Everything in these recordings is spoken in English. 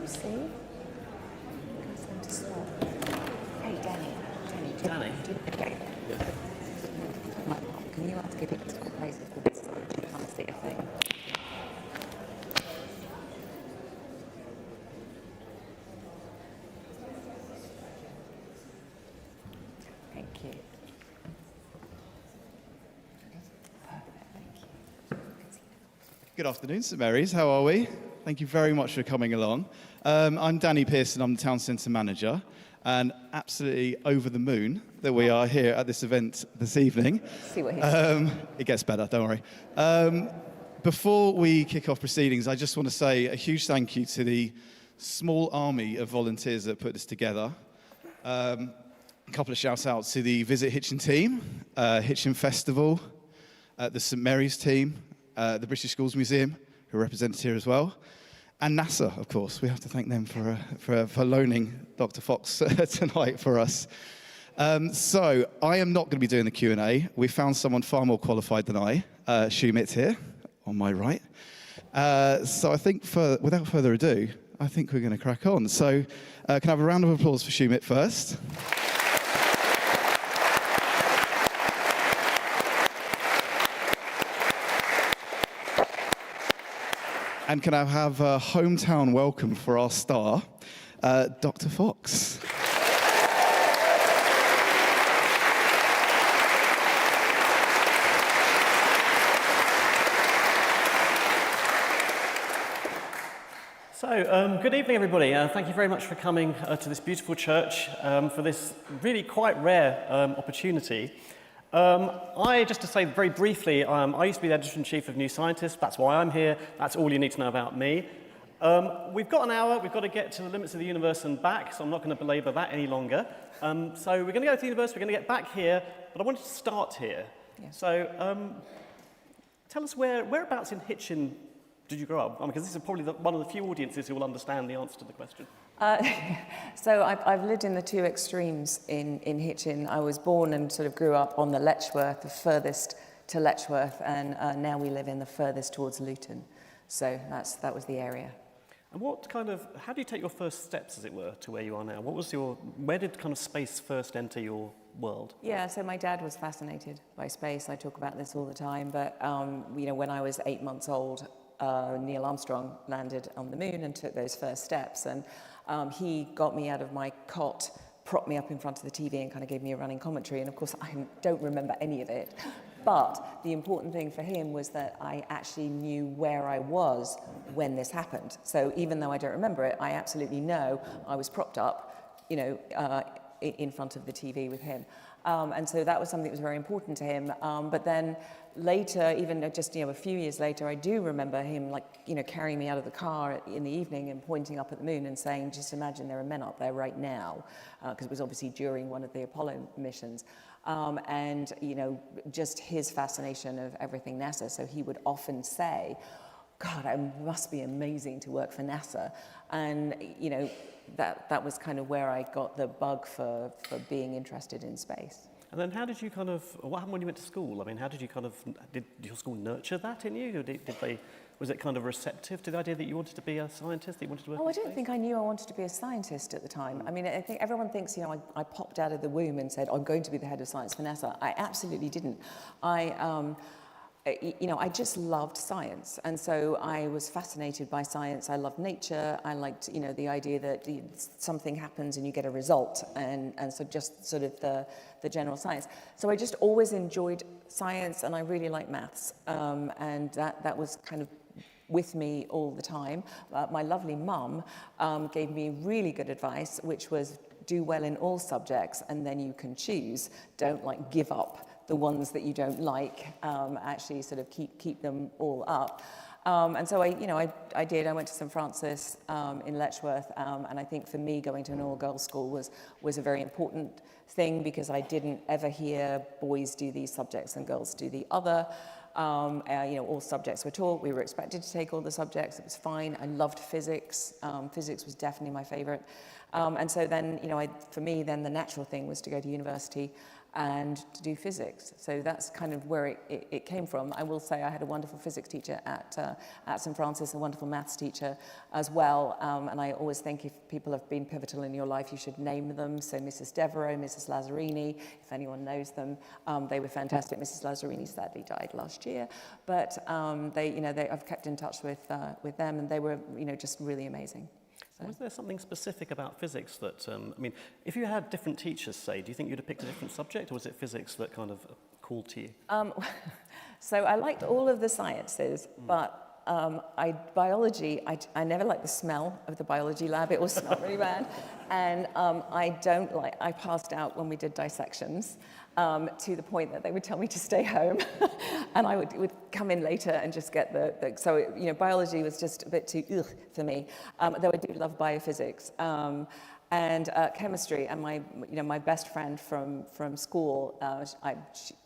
See? Ask them to stop. Hey, Danny. Danny? Okay. Can you ask if it's got places for this? You can't see a thing. Thank you. Perfect, thank you. Good afternoon, St Mary's. How are we? Thank you very much for coming along. I'm Danny Pearson. I'm the Town Centre Manager, and absolutely over the moon that we are here at this event this evening. See what he says. It gets better, don't worry. Before we kick off proceedings, I just want to say a huge thank you to the small army of volunteers that put this together. A couple of shouts out to the Visit Hitchin team, Hitchin Festival, the St Mary's team, the British Schools Museum, who are represented here as well, and NASA, of course. We have to thank them for loaning Dr Fox tonight for us. So I am not going to be doing the Q&A. We found someone far more qualified than I, Sumit here, on my right. So I think, without further ado, I think we're going to crack on. So can I have a round of applause for Sumit first? And can I have a hometown welcome for our star, Dr Fox? So, good evening, everybody. Thank you very much for coming to this beautiful church for this really quite rare opportunity. Just to say very briefly, I used to be the editor-in-chief of New Scientist. That's why I'm here. That's all you need to know about me. We've got an hour. We've got to get to the limits of the universe and back, so I'm not going to belabor that any longer. So we're going to go to the universe. We're going to get back here, but I wanted to start here. Yeah. So tell us whereabouts in Hitchin did you grow up? Because this is probably one of the few audiences who will understand the answer to the question. So I've lived in the two extremes in Hitchin. I was born and sort of grew up on the Letchworth, the furthest to Letchworth, and now we live in the furthest towards Luton. So that was the area. And how do you take your first steps, as it were, to where you are now? Where did kind of space first enter your world? Yeah, so my dad was fascinated by space. I talk about this all the time, but when I was 8 months old, Neil Armstrong landed on the moon and took those first steps, and he got me out of my cot, propped me up in front of the TV and kind of gave me a running commentary, and of course I don't remember any of it, but the important thing for him was that I actually knew where I was when this happened. So even though I don't remember it, I absolutely know I was propped up, in front of the TV with him. And so that was something that was very important to him. But then later, even just a few years later, I do remember him carrying me out of the car in the evening and pointing up at the moon and saying, just imagine there are men up there right now, because it was obviously during one of the Apollo missions. And just his fascination of everything NASA. So he would often say, God, it must be amazing to work for NASA. And, that was kind of where I got the bug for being interested in space. And then what happened when you went to school? I mean, did your school nurture that in you? Or was it kind of receptive to the idea that you wanted to be a scientist, that you wanted to work in space? I don't think I knew I wanted to be a scientist at the time. I mean, I think everyone thinks, I popped out of the womb and said, I'm going to be the head of science for NASA. I absolutely didn't. I just loved science, and so I was fascinated by science. I loved nature. I liked, the idea that something happens and you get a result, and so just sort of the general science. So I just always enjoyed science, and I really liked maths, and that was kind of with me all the time. My lovely mum gave me really good advice, which was do well in all subjects, and then you can choose. Don't give up the ones that you don't like, actually sort of keep them all up. And so I did. I went to St Francis in Letchworth, and I think for me going to an all-girls school was a very important thing, because I didn't ever hear boys do these subjects and girls do the other. All subjects were taught. We were expected to take all the subjects. It was fine. I loved physics. Physics was definitely my favorite. And so then, for me, then the natural thing was to go to university. and to do physics. So that's kind of where it came from. I will say I had a wonderful physics teacher at St. Francis, a wonderful maths teacher as well. And I always think if people have been pivotal in your life, you should name them. So Mrs. Devereaux, Mrs. Lazzarini, if anyone knows them, they were fantastic. Mrs. Lazzarini sadly died last year, but I've kept in touch with them, and they were, just really amazing. So. Was there something specific about physics that, if you had different teachers, say, do you think you'd have picked a different subject, or was it physics that kind of called to you? So I liked all of the sciences, but biology, I never liked the smell of the biology lab. It all smelled really bad. And I passed out when we did dissections. To the point that they would tell me to stay home, and I would come in later and just get biology was just a bit too for me. Though I do love biophysics and chemistry. And my best friend from school,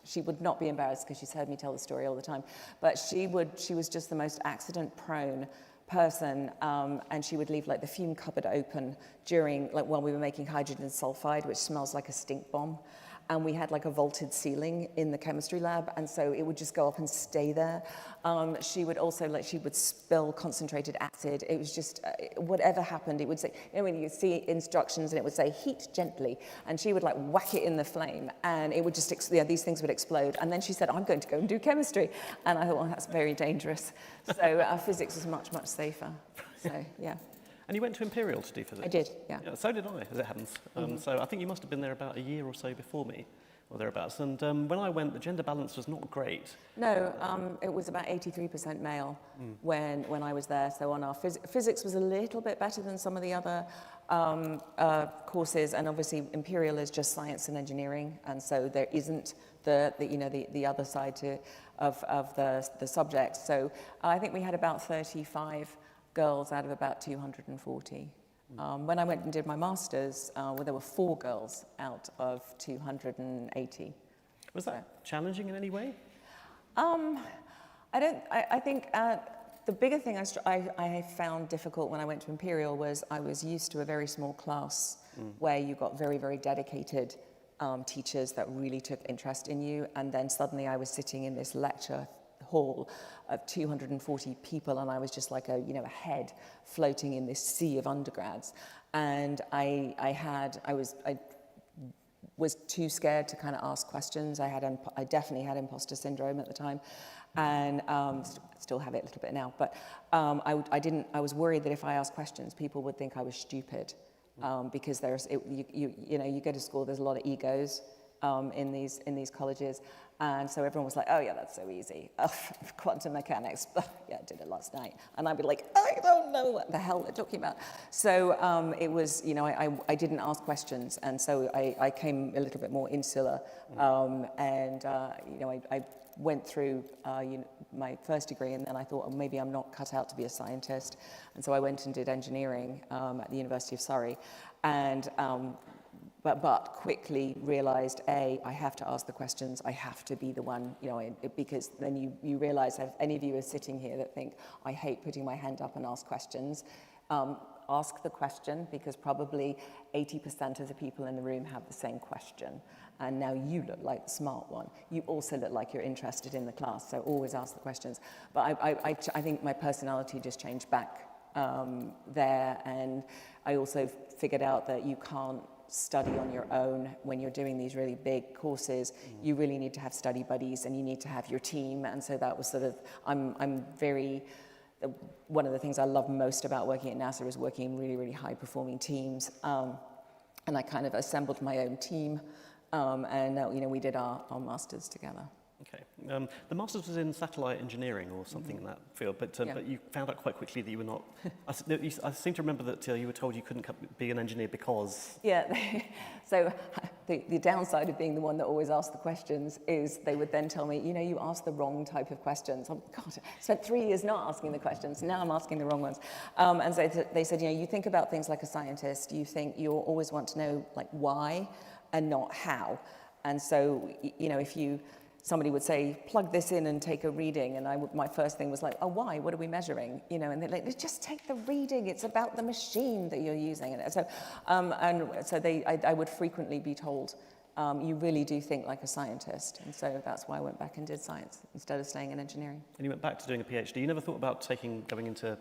she would not be embarrassed because she's heard me tell the story all the time. But she was just the most accident-prone person, and she would leave the fume cupboard open during while we were making hydrogen sulfide, which smells like a stink bomb. And we had a vaulted ceiling in the chemistry lab, and so it would just go up and stay there. She would also, she would spill concentrated acid. It was just, whatever happened, it would say, when you see instructions and it would say heat gently, and she would whack it in the flame, and it would just, these things would explode. And then she said, I'm going to go and do chemistry. And I thought, well, that's very dangerous. So physics was much, much safer. So, yeah. And you went to Imperial to do physics? I did, yeah. So did I, as it happens. So I think you must have been there about a year or so before me, or thereabouts. And when I went, the gender balance was not great. No, it was about 83% male when I was there. So on our physics was a little bit better than some of the other courses, and obviously Imperial is just science and engineering, and so there isn't the other side of the subject. So I think we had about 35 girls out of about 240. When I went and did my master's, there were 4 girls out of 280. Was that challenging in any way? I think the bigger thing I found difficult when I went to Imperial was I was used to a very small class where you got very, very dedicated teachers that really took interest in you, and then suddenly I was sitting in this lecture hall of 240 people, and I was just like a head floating in this sea of undergrads. And I was too scared to kind of ask questions. I definitely had imposter syndrome at the time, and still have it a little bit now. But I was worried that if I asked questions, people would think I was stupid, because you go to school, there's a lot of egos in these colleges. And so everyone was like, oh yeah, that's so easy. Quantum mechanics, yeah, I did it last night. And I'd be like, I don't know what the hell they're talking about. So it was, I didn't ask questions. And so I came a little bit more insular. I went through my first degree, and then I thought, oh, maybe I'm not cut out to be a scientist. And so I went and did engineering at the University of Surrey. And but quickly realized, I have to ask the questions, I have to be the one, because then you realize, if any of you are sitting here that think, I hate putting my hand up and ask questions, ask the question, because probably 80% of the people in the room have the same question. And now you look like the smart one. You also look like you're interested in the class, so always ask the questions. But I think my personality just changed back there, and I also figured out that you can't study on your own when you're doing these really big courses. You really need to have study buddies, and you need to have your team. And so that was sort of, one of the things I love most about working at NASA is working in really, really high performing teams. And I kind of assembled my own team, and we did our masters together. Okay. The master's was in satellite engineering or something in that field, but you found out quite quickly that you were not. I seem to remember that you were told you couldn't be an engineer because. Yeah. So the downside of being the one that always asked the questions is they would then tell me, you asked the wrong type of questions. Oh, God, I spent 3 years not asking the questions. Now I'm asking the wrong ones. And so they said, you think about things like a scientist. You think you always want to know why and not how. And so if somebody would say, plug this in and take a reading, and my first thing was like, oh, why? What are we measuring? And they're like, just take the reading. It's about the machine that you're using. And so, I would frequently be told, you really do think like a scientist. And so that's why I went back and did science instead of staying in engineering. And you went back to doing a PhD. You never thought about going into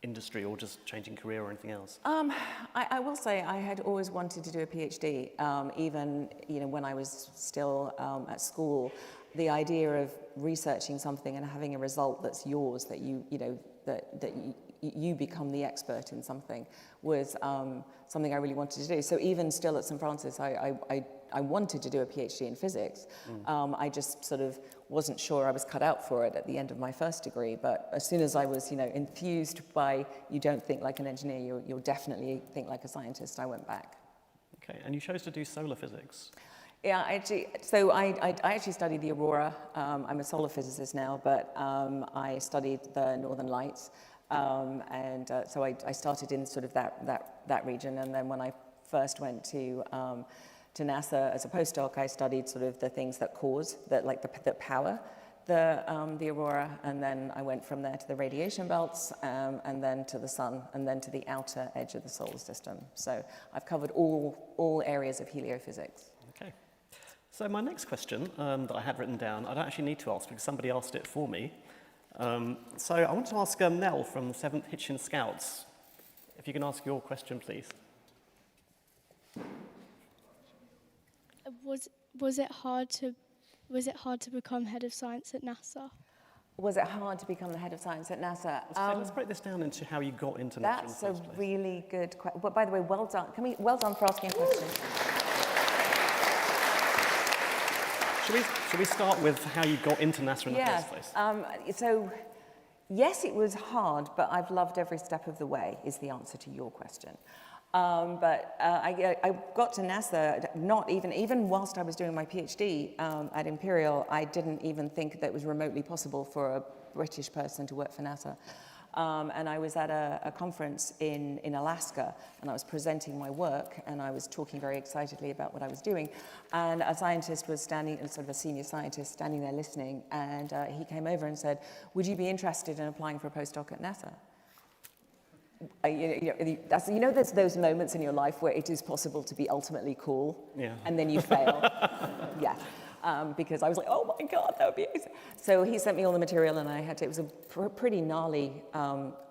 industry or just changing career or anything else? I will say I had always wanted to do a PhD, even when I was still at school. The idea of researching something and having a result that's yours, that you become the expert in something, was something I really wanted to do. So even still at St. Francis, I wanted to do a PhD in physics. I just sort of wasn't sure I was cut out for it at the end of my first degree. But as soon as I was, enthused by you don't think like an engineer, you'll definitely think like a scientist, I went back. Okay, and you chose to do solar physics. Yeah, I actually studied the aurora. I'm a solar physicist now, but I studied the northern lights. So I started in sort of that region, and then when I first went to NASA as a postdoc, I studied sort of the things that that power the aurora, and then I went from there to the radiation belts, and then to the sun, and then to the outer edge of the solar system. So I've covered all areas of heliophysics. Okay. So my next question that I had written down, I don't actually need to ask because somebody asked it for me. So I want to ask Nell from the 7th Hitchin Scouts, if you can ask your question, please. Was it hard to become head of science at NASA? Was it hard to become the head of science at NASA? So let's break this down into how you got into NASA. That's a really good question. But by the way, well done. Well done for asking a question. Should we start with how you got into NASA in the first place? So, yes, it was hard, but I've loved every step of the way, is the answer to your question. I got to NASA, not even whilst I was doing my PhD at Imperial, I didn't even think that it was remotely possible for a British person to work for NASA. And I was at a conference in Alaska, and I was presenting my work, and I was talking very excitedly about what I was doing. And a scientist was standing, sort of a senior scientist, standing there listening, and he came over and said, "Would you be interested in applying for a postdoc at NASA?" There's those moments in your life where it is possible to be ultimately cool, and then you fail. Yeah. Because I was like, oh my God, that would be amazing. So he sent me all the material, and it was a pretty gnarly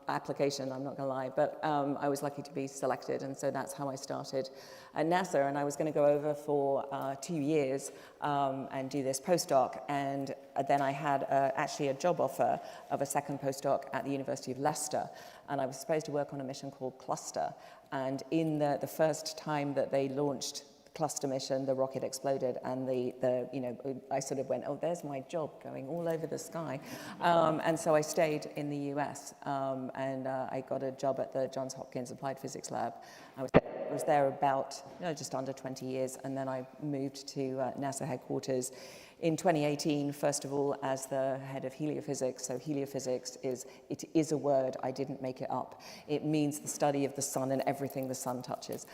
application, I'm not gonna lie, but I was lucky to be selected, and so that's how I started at NASA. And I was gonna go over for 2 years and do this postdoc, and then I had actually a job offer of a second postdoc at the University of Leicester, and I was supposed to work on a mission called Cluster. And in the first time that they launched Cluster mission, the rocket exploded, and I sort of went, oh, there's my job going all over the sky. And so I stayed in the US, and I got a job at the Johns Hopkins Applied Physics Lab. I was there about just under 20 years, and then I moved to NASA headquarters in 2018, first of all, as the head of heliophysics. So heliophysics is a word, I didn't make it up. It means the study of the sun and everything the sun touches.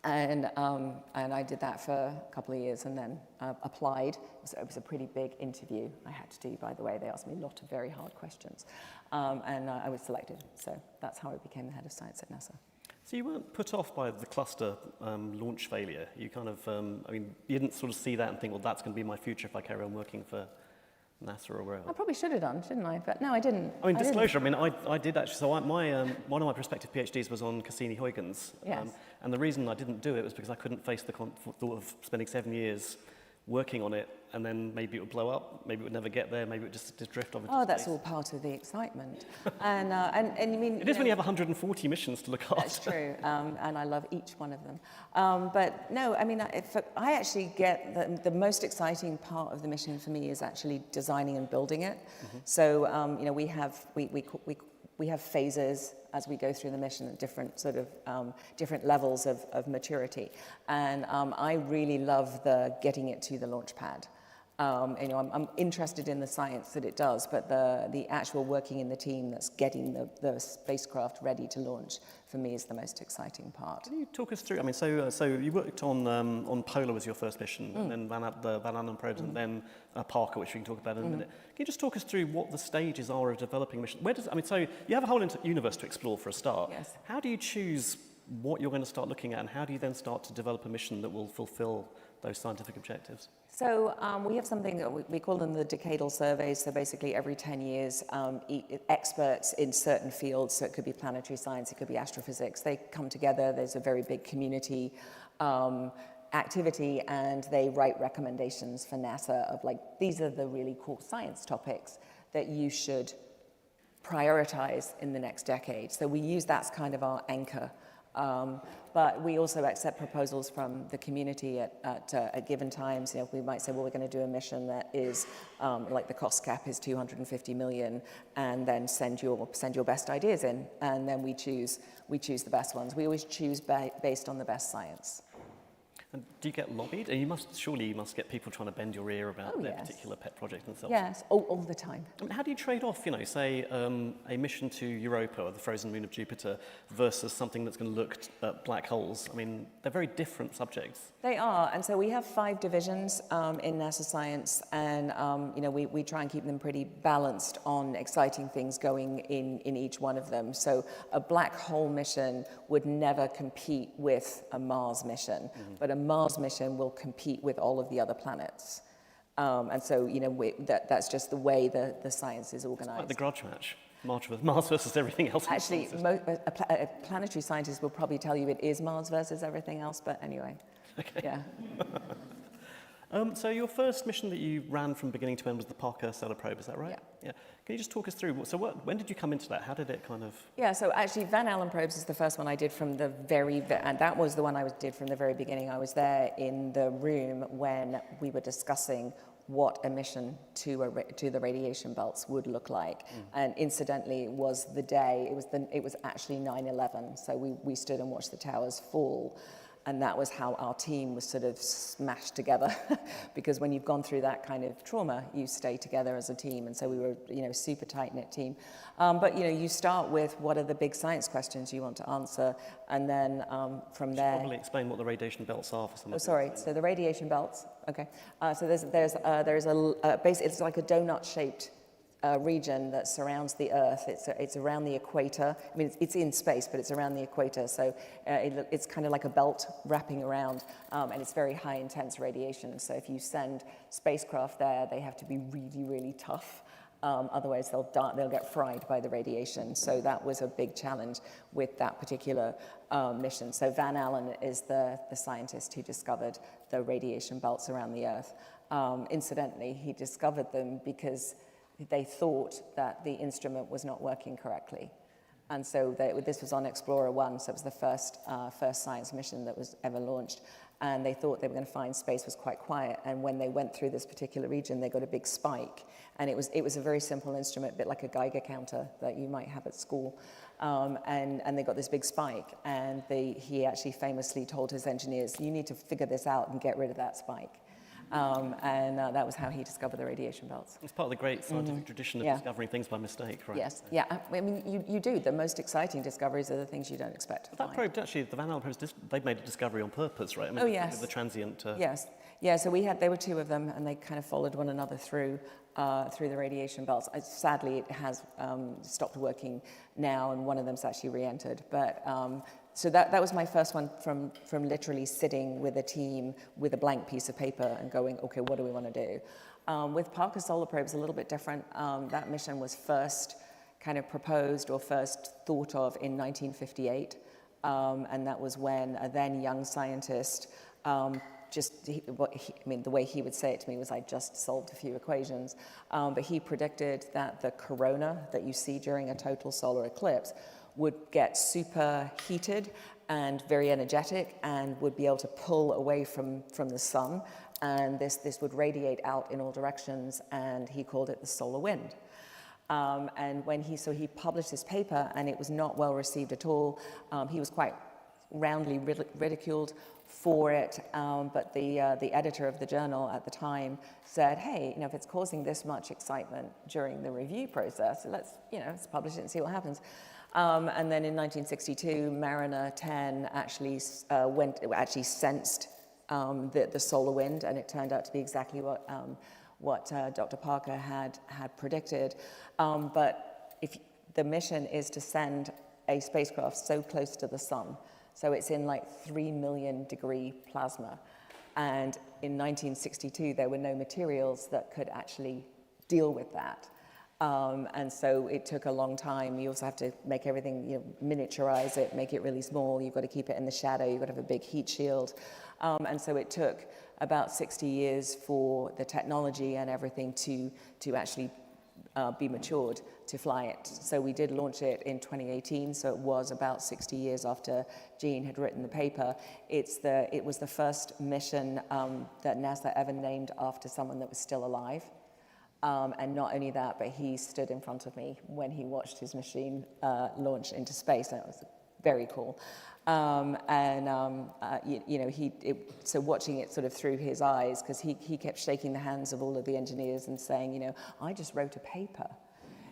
And I did that for a couple of years, and then applied. It was a pretty big interview I had to do, by the way. They asked me a lot of very hard questions, and I was selected. So that's how I became the head of science at NASA. So you weren't put off by the cluster launch failure. You kind of, you didn't sort of see that and think, well, that's going to be my future if I carry on working for NASA or wherever. I probably should have done, shouldn't I? But no, I didn't. I mean, disclosure, I did actually. So one of my prospective PhDs was on Cassini-Huygens. Yes. And the reason I didn't do it was because I couldn't face the thought of spending 7 years working on it, and then maybe it would blow up, maybe it would never get there, maybe it would just drift off into space. That's all part of the excitement. and you mean... It is when you have 140 missions to look after. That's true, and I love each one of them. But no, I mean, I actually get the most exciting part of the mission for me is actually designing and building it. Mm-hmm. So, we have phases as we go through the mission at different sort of different levels of maturity, and I really love the getting it to the launch pad. I'm interested in the science that it does, but the actual working in the team that's getting the spacecraft ready to launch, for me, is the most exciting part. Can you talk us through, I mean, so you worked on Polar was your first mission, and then the Van Allen probes, and then Parker, which we can talk about in a minute. Can you just talk us through what the stages are of developing a mission? So you have a whole universe to explore for a start. Yes. How do you choose what you're going to start looking at, and how do you then start to develop a mission that will fulfill those scientific objectives? So we have something that we call them the decadal surveys. So basically every 10 years, experts in certain fields, so it could be planetary science, it could be astrophysics, they come together. There's a very big community activity, and they write recommendations for NASA of like, these are the really cool science topics that you should prioritize in the next decade. So we use that as kind of our anchor. But we also accept proposals from the community at given times. You know, we might say, well, we're going to do a mission that is like the cost cap is 250 million, and then send your best ideas in, and then we choose the best ones. We always choose based on the best science. And do you get lobbied? And you must get people trying to bend your ear about their particular pet project and so on. Yes, all the time. I mean, how do you trade off, you know, say a mission to Europa, or the frozen moon of Jupiter, versus something that's going to look at black holes? I mean, they're very different subjects. They are, and so we have 5 divisions in NASA science, and you know, we try and keep them pretty balanced on exciting things going in each one of them. So a black hole mission would never compete with a Mars mission, but a Mars mission will compete with all of the other planets. And so, you know, that's just the way the science is organized. It's like the grudge match. Mars versus everything else. Actually, a planetary scientist will probably tell you it is Mars versus everything else, but anyway. Okay. Yeah. So your first mission that you ran from beginning to end was the Parker Solar Probe, is that right? Yeah. Can you just talk us through, so when did you come into that? How did it kind of... Yeah, so actually Van Allen probes is the first one I did from the and that was the one I did from the very beginning. I was there in the room when we were discussing what a mission to the radiation belts would look like. And incidentally, it was the day, it was actually 9/11. So we stood and watched the towers fall. And that was how our team was sort of smashed together, because when you've gone through that kind of trauma, you stay together as a team. And so we were, you know, super tight-knit team. But, you know, you start with what are the big science questions you want to answer, and then from there... Probably explain what the radiation belts are for some of us. Oh, sorry. So the radiation belts, okay. So there's basically, it's like a donut-shaped region that surrounds the Earth. It's around the equator. I mean, it's in space, but it's around the equator. So it's kind of like a belt wrapping around, and it's very high intense radiation. So if you send spacecraft there, they have to be really, really tough. Otherwise, they'll get fried by the radiation. So that was a big challenge with that particular mission. So Van Allen is the scientist who discovered the radiation belts around the Earth. Incidentally, he discovered them because they thought that the instrument was not working correctly. And so this was on Explorer 1, so it was the first science mission that was ever launched. And they thought they were going to find space was quite quiet. And when they went through this particular region, they got a big spike. And it was a very simple instrument, a bit like a Geiger counter that you might have at school. And they got this big spike. And he actually famously told his engineers, you need to figure this out and get rid of that spike. And that was how he discovered the radiation belts. It's part of the great scientific tradition of discovering things by mistake, right? Yes, yeah. I mean, you do. The most exciting discoveries are the things you don't expect to That find. probe, actually, the Van Allen probes, they made a discovery on purpose, right? I mean, Oh, yes. The transient... Yes. Yeah, so there were 2 of them, and they kind of followed one another through the radiation belts. Sadly, it has stopped working now, and one of them's actually re-entered. But so that was my first one from literally sitting with a team with a blank piece of paper and going, okay, what do we want to do? With Parker Solar Probe, it's a little bit different. That mission was first kind of proposed or first thought of in 1958, and that was when a then young scientist the way he would say it to me was, I just solved a few equations, but he predicted that the corona that you see during a total solar eclipse would get super heated and very energetic and would be able to pull away from the sun, and this would radiate out in all directions, and he called it the solar wind. And when he published this paper, and it was not well received at all. He was quite roundly ridiculed for it, but the editor of the journal at the time said, hey, if it's causing this much excitement during the review process, let's publish it and see what happens. And then in 1962, Mariner 10 actually sensed the solar wind, and it turned out to be exactly what Dr. Parker had predicted. But if the mission is to send a spacecraft so close to the sun, So it's in like 3 million degree plasma. And in 1962, there were no materials that could actually deal with that. And so it took a long time. You also have to make everything, miniaturize it, make it really small. You've got to keep it in the shadow. You've got to have a big heat shield. And so it took about 60 years for the technology and everything to actually be matured to fly it. So we did launch it in 2018, so it was about 60 years after Jean had written the paper. It was the first mission that NASA ever named after someone that was still alive. And not only that, but he stood in front of me when he watched his machine launch into space. That was very cool. So watching it sort of through his eyes, because he kept shaking the hands of all of the engineers and saying, I just wrote a paper,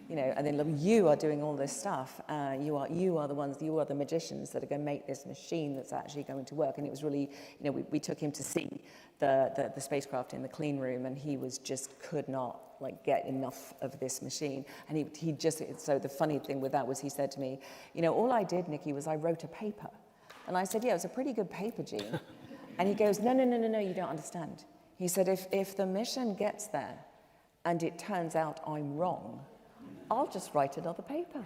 and then look, you are doing all this stuff. You are the ones, you are the magicians that are going to make this machine that's actually going to work. And it was really, we took him to see the spacecraft in the clean room, and he could not get enough of this machine. And he just, so the funny thing with that was he said to me, all I did, Nicky, was I wrote a paper. And I said, yeah, it was a pretty good paper, Jean. And he goes, no, you don't understand. He said, if the mission gets there and it turns out I'm wrong, I'll just write another paper.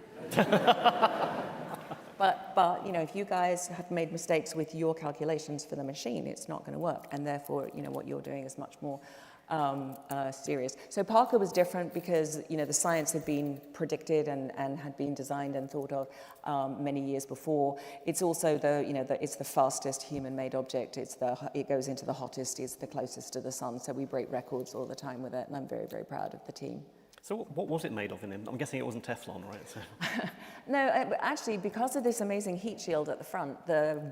But if you guys have made mistakes with your calculations for the machine, it's not going to work. And therefore, what you're doing is much more serious. So Parker was different because, the science had been predicted and had been designed and thought of many years before. It's also it's the fastest human-made object. It goes into the hottest, it's the closest to the sun. So we break records all the time with it, and I'm very, very proud of the team. So what was it made of in him? I'm guessing it wasn't Teflon, right? So. No, actually, because of this amazing heat shield at the front,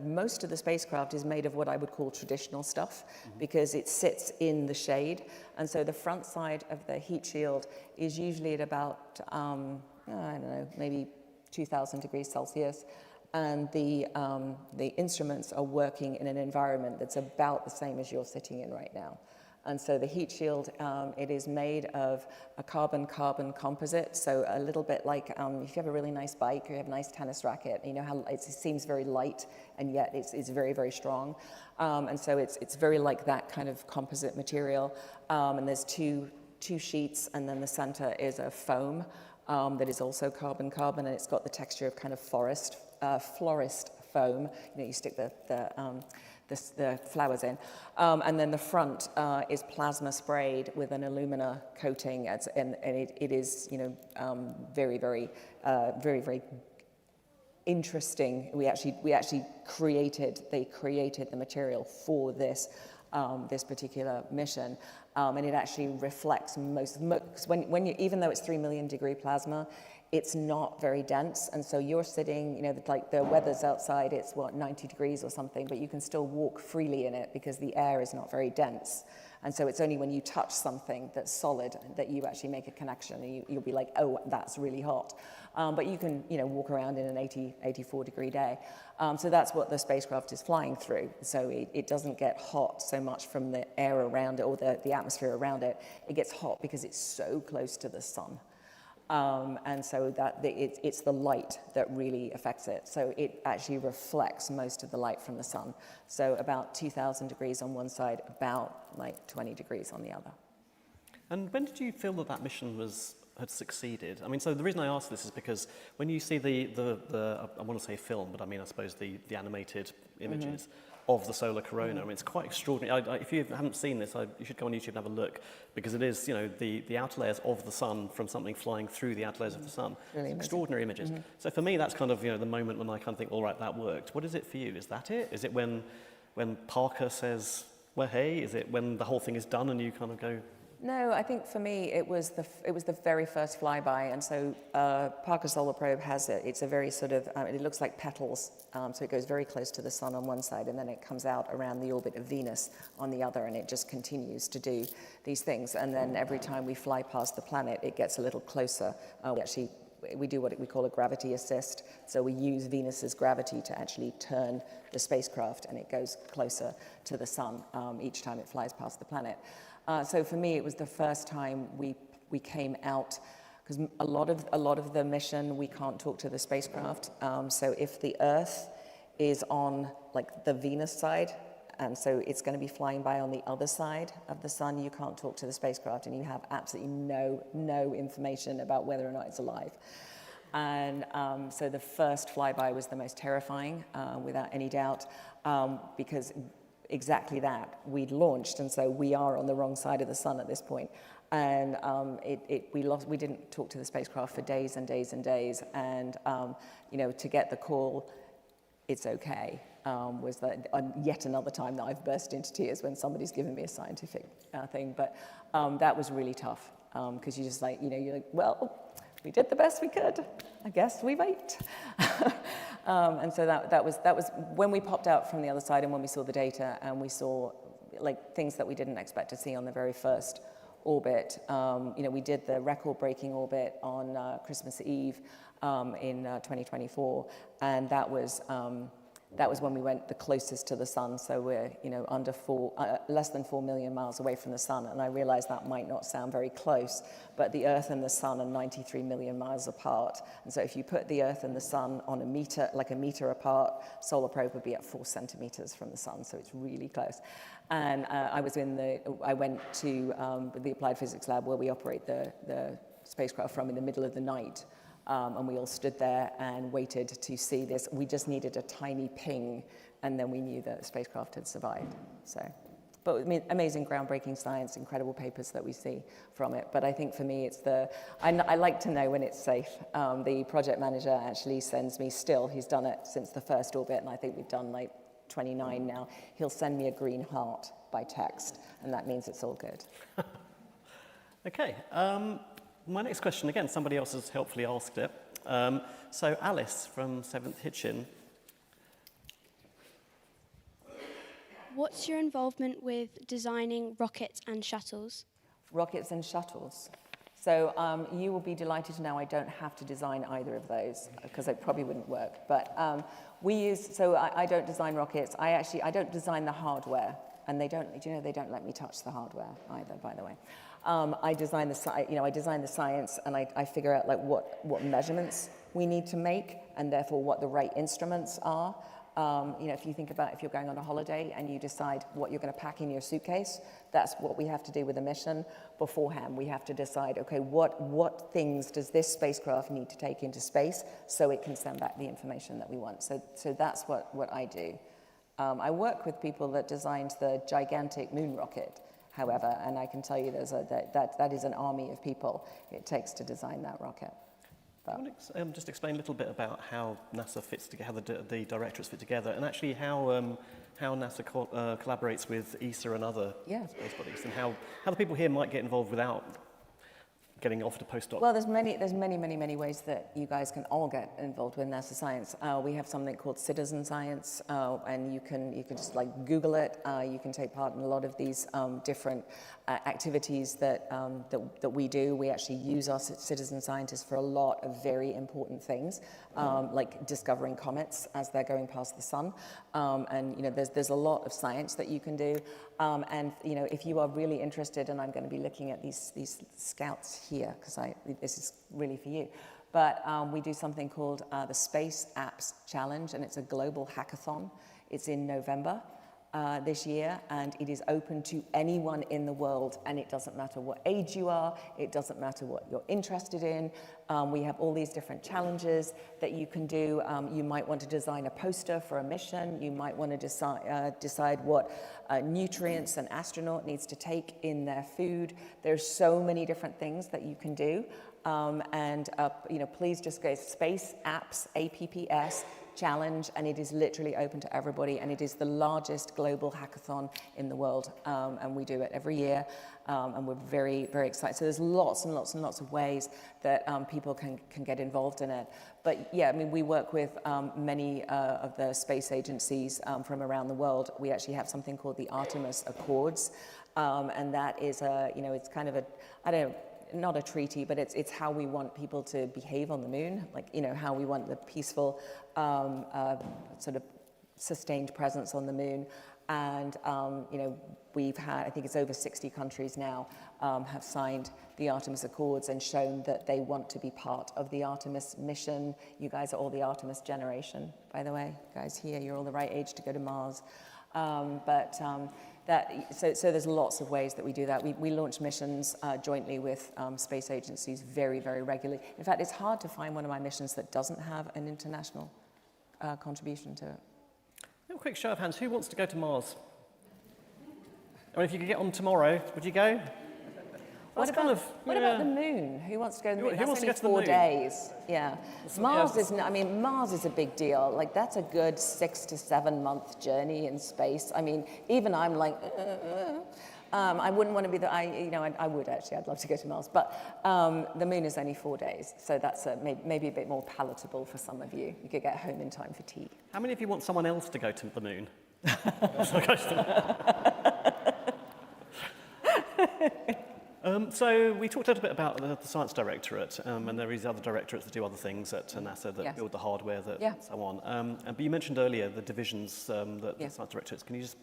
most of the spacecraft is made of what I would call traditional stuff, because it sits in the shade. And so the front side of the heat shield is usually at about, I don't know, maybe 2,000 degrees Celsius. And the instruments are working in an environment that's about the same as you're sitting in right now. And so the heat shield, it is made of a carbon-carbon composite, so a little bit like if you have a really nice bike or you have a nice tennis racket, how it seems very light and yet it's very, very strong. And so it's very like that kind of composite material. And there's two sheets, and then the center is a foam that is also carbon-carbon, and it's got the texture of kind of florist foam. You stick the flowers in. And then the front is plasma sprayed with an alumina coating, and it is, very, very, very, very interesting. They created the material for this particular mission. And it actually reflects even though it's 3 million degree plasma, it's not very dense, and so you're sitting, like the weather's outside, it's 90 degrees or something, but you can still walk freely in it because the air is not very dense. And so it's only when you touch something that's solid that you actually make a connection, and you'll be like, oh, that's really hot. But you can, walk around in an 84 degree day. So that's what the spacecraft is flying through. So it doesn't get hot so much from the air around it or the atmosphere around it. It gets hot because it's so close to the sun. And so it's the light that really affects it. So it actually reflects most of the light from the sun. So about 2,000 degrees on one side, about like 20 degrees on the other. And when did you feel that mission had succeeded? I mean, so the reason I ask this is because when you see I want to say film, but I suppose the animated images of the solar corona, it's quite extraordinary. If you haven't seen this, you should go on YouTube and have a look, because it is, the outer layers of the sun from something flying through the outer layers of the sun. Really extraordinary images. So for me, that's kind of, the moment when I kind of think, all right, that worked. What is it for you? Is that it? Is it when Parker says, well, hey? Is it when the whole thing is done and you kind of go... No, I think for me it was the very first flyby, and so Parker Solar Probe it's a very sort of it looks like petals, so it goes very close to the sun on one side, and then it comes out around the orbit of Venus on the other, and it just continues to do these things, and then every time we fly past the planet, it gets a little closer. We do what we call a gravity assist, so we use Venus's gravity to actually turn the spacecraft, and it goes closer to the sun each time it flies past the planet. So for me, it was the first time we came out, because a lot of the mission, we can't talk to the spacecraft. So if the Earth is on like the Venus side, and so it's going to be flying by on the other side of the sun. You can't talk to the spacecraft, and you have absolutely no information about whether or not it's alive. And so the first flyby was the most terrifying, without any doubt, because exactly that, we'd launched, and so we are on the wrong side of the sun at this point. And we didn't talk to the spacecraft for days and days and days, and you know, to get the call, it's okay, was that yet another time that I've burst into tears when somebody's given me a scientific thing. But that was really tough, because you just like, you know, you're like, well, we did the best we could. I guess we wait. And so that was when we popped out from the other side, and when we saw the data, and we saw like things that we didn't expect to see on the very first orbit. You know, we did the record-breaking orbit on Christmas Eve in 2024, and that was when we went the closest to the sun. So we're, you know, less than 4 million miles away from the sun. And I realize that might not sound very close, but the Earth and the sun are 93 million miles apart. And so if you put the Earth and the sun on a meter apart, solar probe would be at 4 centimeters from the sun. So it's really close. And I went to the Applied Physics Lab where we operate the spacecraft from in the middle of the night. And we all stood there and waited to see this. We just needed a tiny ping, and then we knew that the spacecraft had survived. So, but I mean, amazing, groundbreaking science, incredible papers that we see from it. But I think for me, it's I like to know when it's safe. The project manager actually sends me he's done it since the first orbit, and I think we've done like 29 now. He'll send me a green heart by text, and that means it's all good. Okay. My next question, again, somebody else has helpfully asked it. So Alice from 7th Hitchin. What's your involvement with designing rockets and shuttles? Rockets and shuttles. So you will be delighted to know I don't have to design either of those, because it probably wouldn't work. But I don't design rockets. I don't design the hardware, and they don't let me touch the hardware either, by the way. I design the science, and I figure out like what measurements we need to make, and therefore what the right instruments are. You know, if you think about if you're going on a holiday and you decide what you're going to pack in your suitcase, that's what we have to do with a mission beforehand. We have to decide, okay, what things does this spacecraft need to take into space so it can send back the information that we want. So that's what I do. I work with people that designed the gigantic moon rocket, however, and I can tell you that is an army of people it takes to design that rocket. I want to just explain a little bit about how NASA fits together, how the directorates fit together, and actually how NASA collaborates with ESA and other space bodies, and how the people here might get involved without getting offered a postdoc. Well, there's many ways that you guys can all get involved with NASA science. We have something called citizen science, and you can just like Google it. You can take part in a lot of these different activities that we do. We actually use our citizen scientists for a lot of very important things, like discovering comets as they're going past the sun. And you know, there's a lot of science that you can do. And you know, if you are really interested, and I'm going to be looking at these scouts here, because this is really for you. But we do something called the Space Apps Challenge, and it's a global hackathon. It's in November this year, and it is open to anyone in the world, and it doesn't matter what age you are, it doesn't matter what you're interested in. We have all these different challenges that you can do. You might want to design a poster for a mission. You might want to decide what nutrients an astronaut needs to take in their food. There's so many different things that you can do. You know, please just go Space Apps, APPS, challenge, and it is literally open to everybody, and it is the largest global hackathon in the world, and we do it every year, and we're very, very excited. So there's lots and lots and lots of ways that people can get involved in it. But yeah, I mean, we work with many of the space agencies from around the world. We actually have something called the Artemis Accords, and that is it's kind of not a treaty, but it's how we want people to behave on the moon, like, you know, how we want the peaceful sort of sustained presence on the moon. And, you know, we've had, I think it's over 60 countries now, have signed the Artemis Accords and shown that they want to be part of the Artemis mission. You guys are all the Artemis generation, by the way. Guys here, you're all the right age to go to Mars. So there's lots of ways that we do that. We launch missions jointly with space agencies very, very regularly. In fact, it's hard to find one of my missions that doesn't have an international contribution to it. A quick show of hands, who wants to go to Mars? I mean, if you could get on tomorrow, would you go? What about the moon? Who wants to go to the moon? Who wants to go to the 4 moon? days. Yeah. Mars is a big deal. Like, that's a good 6 to 7 month journey in space. I mean, even I'm like, I wouldn't want to be I would actually, I'd love to go to Mars, but the moon is only 4 days, so that's maybe a bit more palatable for some of you. You could get home in time for tea. How many of you want someone else to go to the moon? So we talked a little bit about the Science Directorate, and there is other directorates that do other things at NASA that build the hardware and so on. But you mentioned earlier the divisions that the Science Directorates. Can you just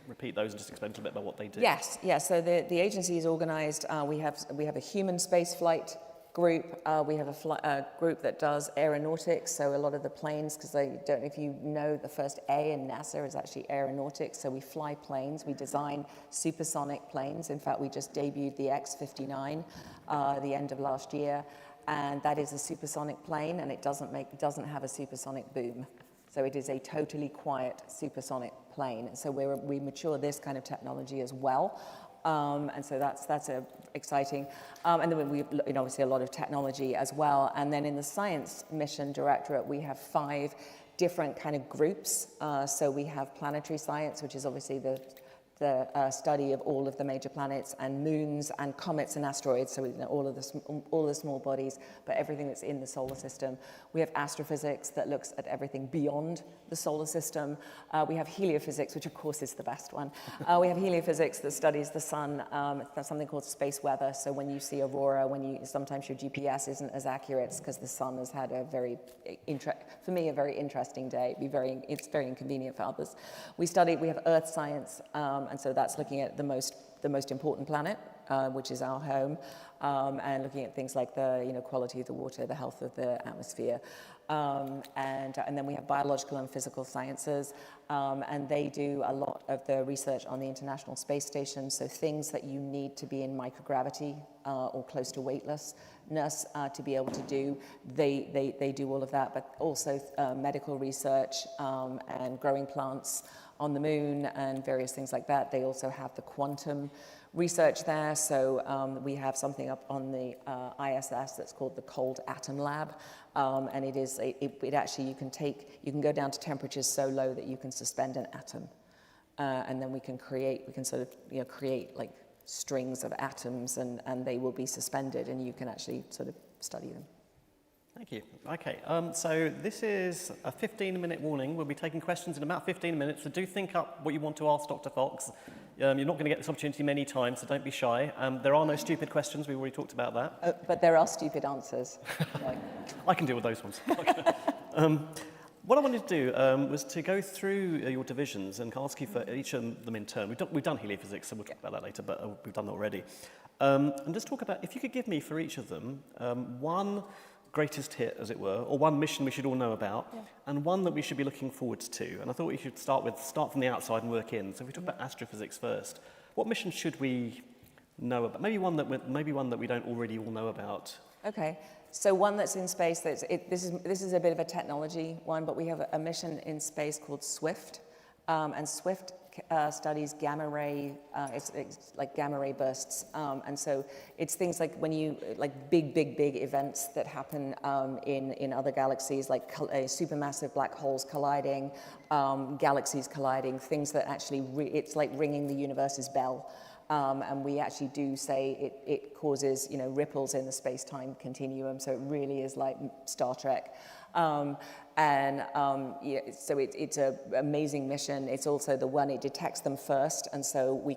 repeat those and just explain a little bit about what they do? Yes. So the agency is organised. We have a human space flight group. We have a group that does aeronautics, so a lot of the planes, because I don't know if you know, the first A in NASA is actually aeronautics, so we fly planes, we design supersonic planes. In fact, we just debuted the X-59 the end of last year, and that is a supersonic plane, and it doesn't have a supersonic boom. So it is a totally quiet supersonic plane. And so we mature this kind of technology as well. And so that's exciting. And then we obviously a lot of technology as well. And then in the Science Mission Directorate, we have 5 different kind of groups. So we have planetary science, which is obviously the study of all of the major planets and moons and comets and asteroids, so all the small bodies, but everything that's in the solar system. We have astrophysics that looks at everything beyond the solar system. We have heliophysics, which of course is the best one. We have heliophysics that studies the sun. That's something called space weather. So when you see aurora, sometimes your GPS isn't as accurate because the sun has had a very interesting day. It's very inconvenient for others. We have Earth science. And so that's looking at the most important planet, which is our home, and looking at things like the quality of the water, the health of the atmosphere, and then we have biological and physical sciences, and they do a lot of the research on the International Space Station. So things that you need to be in microgravity or close to weightlessness to be able to do, they do all of that, but also medical research and growing plants on the moon and various things like that. They also have the quantum research there. So we have something up on the ISS that's called the Cold Atom Lab. And it actually, you can go down to temperatures so low that you can suspend an atom. And then we can sort of create like strings of atoms and they will be suspended and you can actually sort of study them. Thank you. Okay, so this is a 15-minute warning. We'll be taking questions in about 15 minutes, so do think up what you want to ask Dr. Fox. You're not going to get this opportunity many times, so don't be shy. There are no stupid questions, we've already talked about that. But there are stupid answers. I can deal with those ones. What I wanted to do was to go through your divisions and ask you for each of them in turn. We've done heliophysics, so we'll talk about that later, but we've done that already. And just talk about, if you could give me for each of them one greatest hit, as it were, or one mission we should all know about, and one that we should be looking forward to. And I thought we should start from the outside and work in. So if we talk about astrophysics first, what mission should we know about? Maybe one that we don't already all know about. Okay, so one that's in space. This is a bit of a technology one, but we have a mission in space called SWIFT, and SWIFT studies gamma ray. It's like gamma ray bursts, and so it's things like when you big events that happen in other galaxies, like supermassive black holes colliding, galaxies colliding, things that actually it's like ringing the universe's bell. And we actually do say it causes ripples in the space-time continuum, so it really is like Star Trek. And so it's an amazing mission. It's also the one, it detects them first, and so we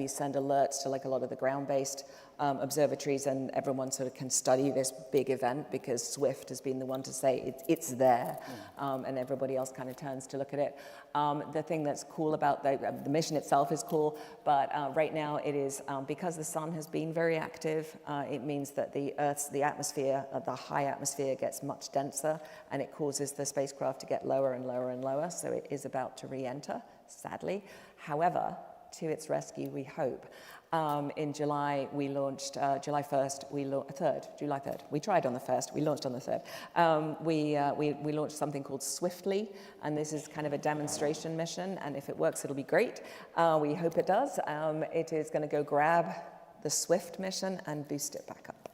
send alerts to like a lot of the ground-based observatories, and everyone sort of can study this big event because Swift has been the one to say it's there, and everybody else kind of turns to look at it. The thing that's cool about the mission itself is cool, but right now it is, because the sun has been very active, it means that the atmosphere, the high atmosphere gets much denser, and it causes the spacecraft to get lower and lower and lower, so it is about to re-enter, sadly. However, to its rescue, we hope. In July, we launched, July 3rd. We tried on the 1st, we launched on the 3rd. We launched something called Swiftly, and this is kind of a demonstration mission, and if it works, it'll be great. We hope it does. It is going to go grab the Swift mission and boost it back up.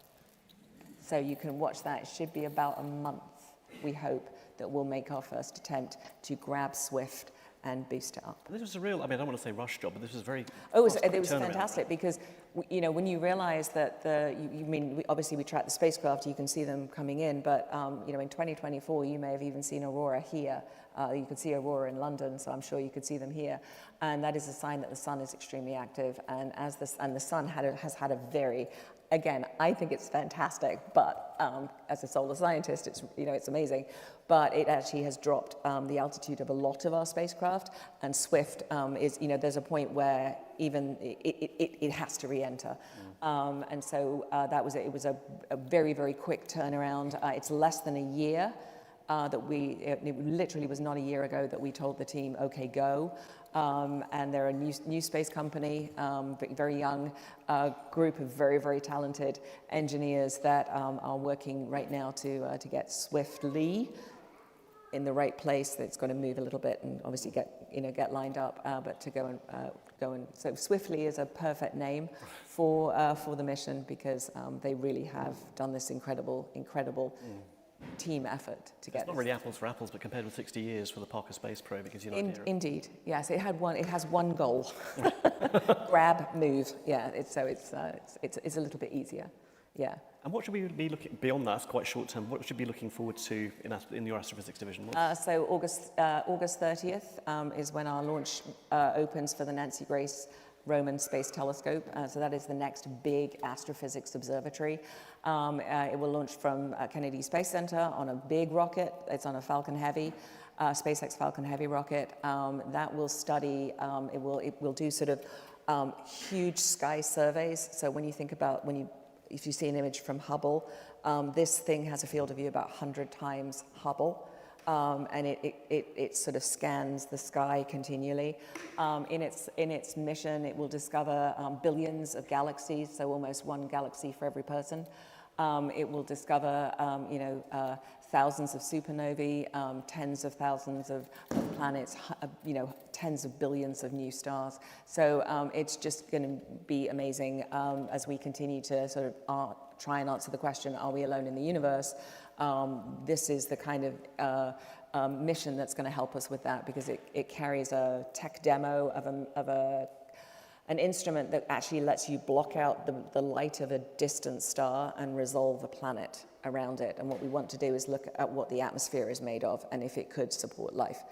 So you can watch that. It should be about a month, we hope, that we'll make our first attempt to grab Swift and boost it up. This was a real, I don't want to say rush job, but this was very it was turnaround. fantastic because, when you realize that obviously we track the spacecraft, you can see them coming in, but, in 2024, you may have even seen Aurora here. You could see Aurora in London, so I'm sure you could see them here. And that is a sign that the sun is extremely active. And the sun has had a very, again, I think it's fantastic, but as a solar scientist, it's amazing. But it actually has dropped the altitude of a lot of our spacecraft, and Swift is, there's a point where even it has to re-enter. And so it was a very, very quick turnaround. It's less than a year it literally was not a year ago that we told the team, okay, go. And they're a new space company, very young group of very, very talented engineers that are working right now to get Swiftly in the right place. That's going to move a little bit and obviously get lined up, but to go and so Swiftly is a perfect name for the mission because they really have done this incredible team effort to get It's not really apples for apples, but compared with 60 years for the Parker Space Probe, it gives you an idea. Indeed, yes. It has one goal: grab, move. Yeah, it's a little bit easier. Yeah. And what should we be looking beyond that? It's quite short term. What should we be looking forward to in your astrophysics division? So August 30th is when our launch opens for the Nancy Grace Roman Space Telescope. So that is the next big astrophysics observatory. It will launch from Kennedy Space Center on a big rocket. It's on a Falcon Heavy, SpaceX Falcon Heavy rocket. That will study, it will do sort of huge sky surveys. So when you think about, if you see an image from Hubble, this thing has a field of view about 100 times Hubble. And it sort of scans the sky continually. In its mission, it will discover billions of galaxies, so almost one galaxy for every person. It will discover, thousands of supernovae, tens of thousands of planets, tens of billions of new stars. So it's just going to be amazing as we continue to sort of try and answer the question, are we alone in the universe? This is the kind of mission that's going to help us with that because it carries a tech demo of an instrument that actually lets you block out the light of a distant star and resolve a planet around it. And what we want to do is look at what the atmosphere is made of and if it could support life.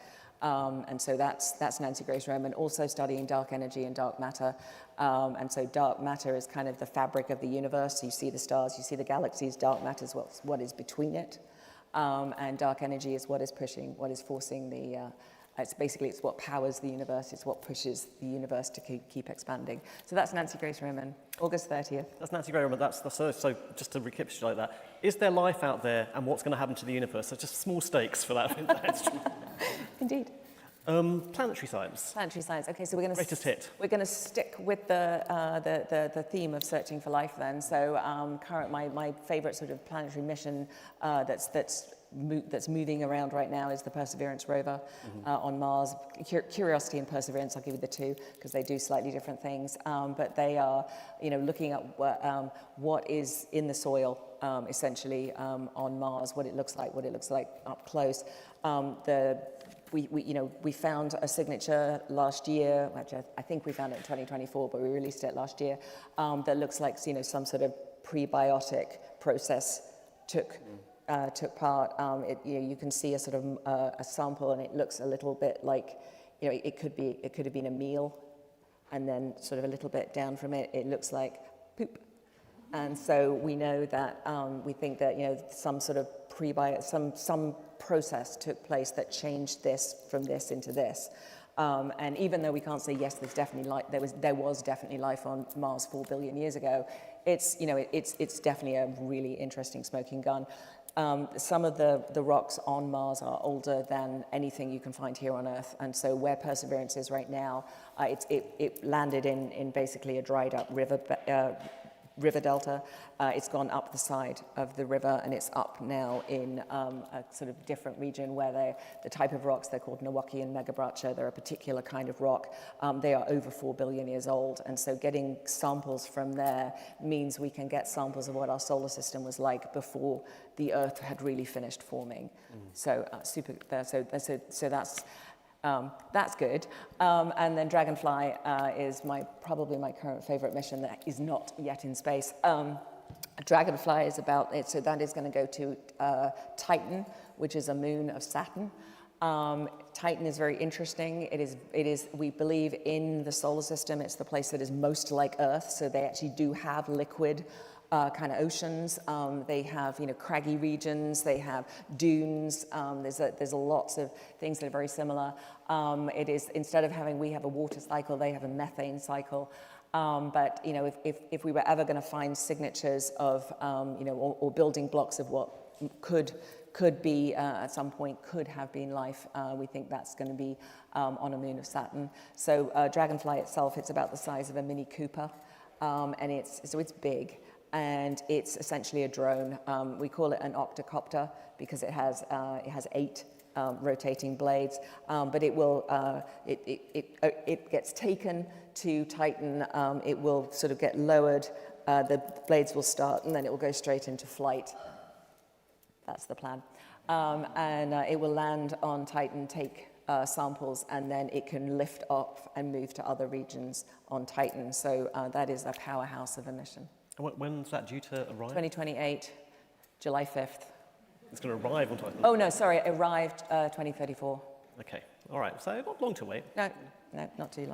And so that's Nancy Grace Roman, also studying dark energy and dark matter. And so dark matter is kind of the fabric of the universe. You see the stars, you see the galaxies. Dark matter is what is between it. And dark energy is what is forcing the, it's what powers the universe. It's what pushes the universe to keep expanding. So that's Nancy Grace Roman, August 30th. That's Nancy Grace Roman. So just to recapitulate that, is there life out there and what's going to happen to the universe? So just small stakes for that instrument. Indeed. Planetary science. Planetary science. Okay, so we're going to stick with the theme of searching for life then. So my favorite sort of planetary mission that's moving around right now is the Perseverance rover on Mars. Curiosity and Perseverance, I'll give you the two because they do slightly different things. But they are, looking at what is in the soil essentially on Mars, what it looks like up close. We found a signature last year, which I think we found it in 2024, but we released it last year, that looks like some sort of prebiotic process took took part, you can see a sort of a sample, and it looks a little bit like, it could have been a meal, and then sort of a little bit down from it, it looks like poop. And so we know that, we think that, some sort of some process took place that changed this from this into this. And even though we can't say, yes, there's definitely there was definitely life on Mars 4 billion years ago, it's definitely a really interesting smoking gun. Some of the rocks on Mars are older than anything you can find here on Earth. And so where Perseverance is right now, it landed in basically a dried up river delta. It's gone up the side of the river, and it's up now in a sort of different region where the type of rocks, they're called Nowakian megabracha. They're a particular kind of rock. They are over 4 billion years old, and so getting samples from there means we can get samples of what our solar system was like before the Earth had really finished forming. So that's good. And then Dragonfly is probably my current favorite mission that is not yet in space. Dragonfly is about it, so that is going to go to Titan, which is a moon of Saturn. Titan is very interesting. It is. We believe in the solar system, it's the place that is most like Earth. So they actually do have liquid kind of oceans. They have, craggy regions. They have dunes. There's lots of things that are very similar. It is, instead of we have a water cycle, they have a methane cycle. But if we were ever going to find signatures of, or building blocks of what could be at some point could have been life, we think that's going to be on a moon of Saturn. So Dragonfly itself, it's about the size of a Mini Cooper, and it's big. And it's essentially a drone. We call it an octocopter because it has 8 rotating blades. But it gets taken to Titan. It will sort of get lowered. The blades will start, and then it will go straight into flight. That's the plan. And it will land on Titan, take samples, and then it can lift off and move to other regions on Titan. So that is a powerhouse of a mission. When's that due to arrive? 2028, July 5th. It's going to arrive on Titan? Oh, no, sorry, arrived 2034. Okay, all right, so not long to wait. No, not too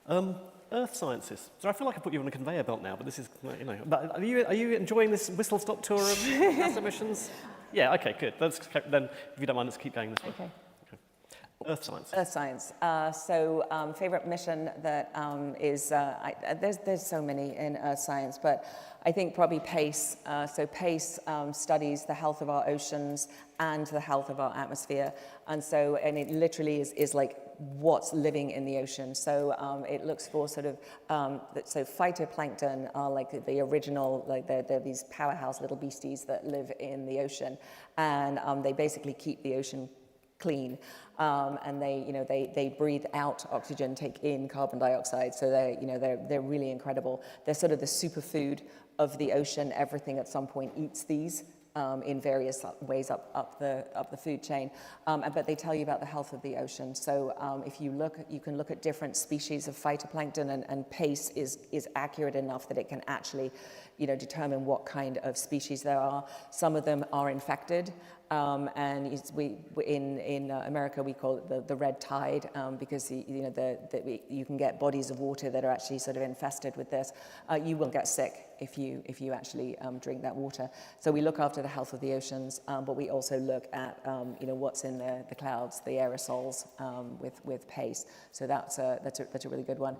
long. Earth sciences. So I feel like I put you on a conveyor belt now, but this is, But are you enjoying this whistle-stop tour of NASA missions? Yeah, okay, good. Then, if you don't mind, let's keep going this way. Okay. Earth science. Earth science. Favorite mission that is, there's so many in Earth science, but I think probably PACE. PACE studies the health of our oceans and the health of our atmosphere. And it literally is like what's living in the ocean. So it looks for sort of, phytoplankton are like the original, like they're these powerhouse little beasties that live in the ocean. And they basically keep the ocean clean, and they breathe out oxygen, take in carbon dioxide. So they're really incredible. They're sort of the superfood of the ocean. Everything at some point eats these in various ways up the food chain. But they tell you about the health of the ocean. So if you look, you can look at different species of phytoplankton, and PACE is accurate enough that it can actually, determine what kind of species there are. Some of them are infected. And in America we call it the red tide, because you can get bodies of water that are actually sort of infested with this. You will get sick if you actually drink that water. So we look after the health of the oceans, but we also look at what's in the clouds, the aerosols, with PACE. So that's a really good one.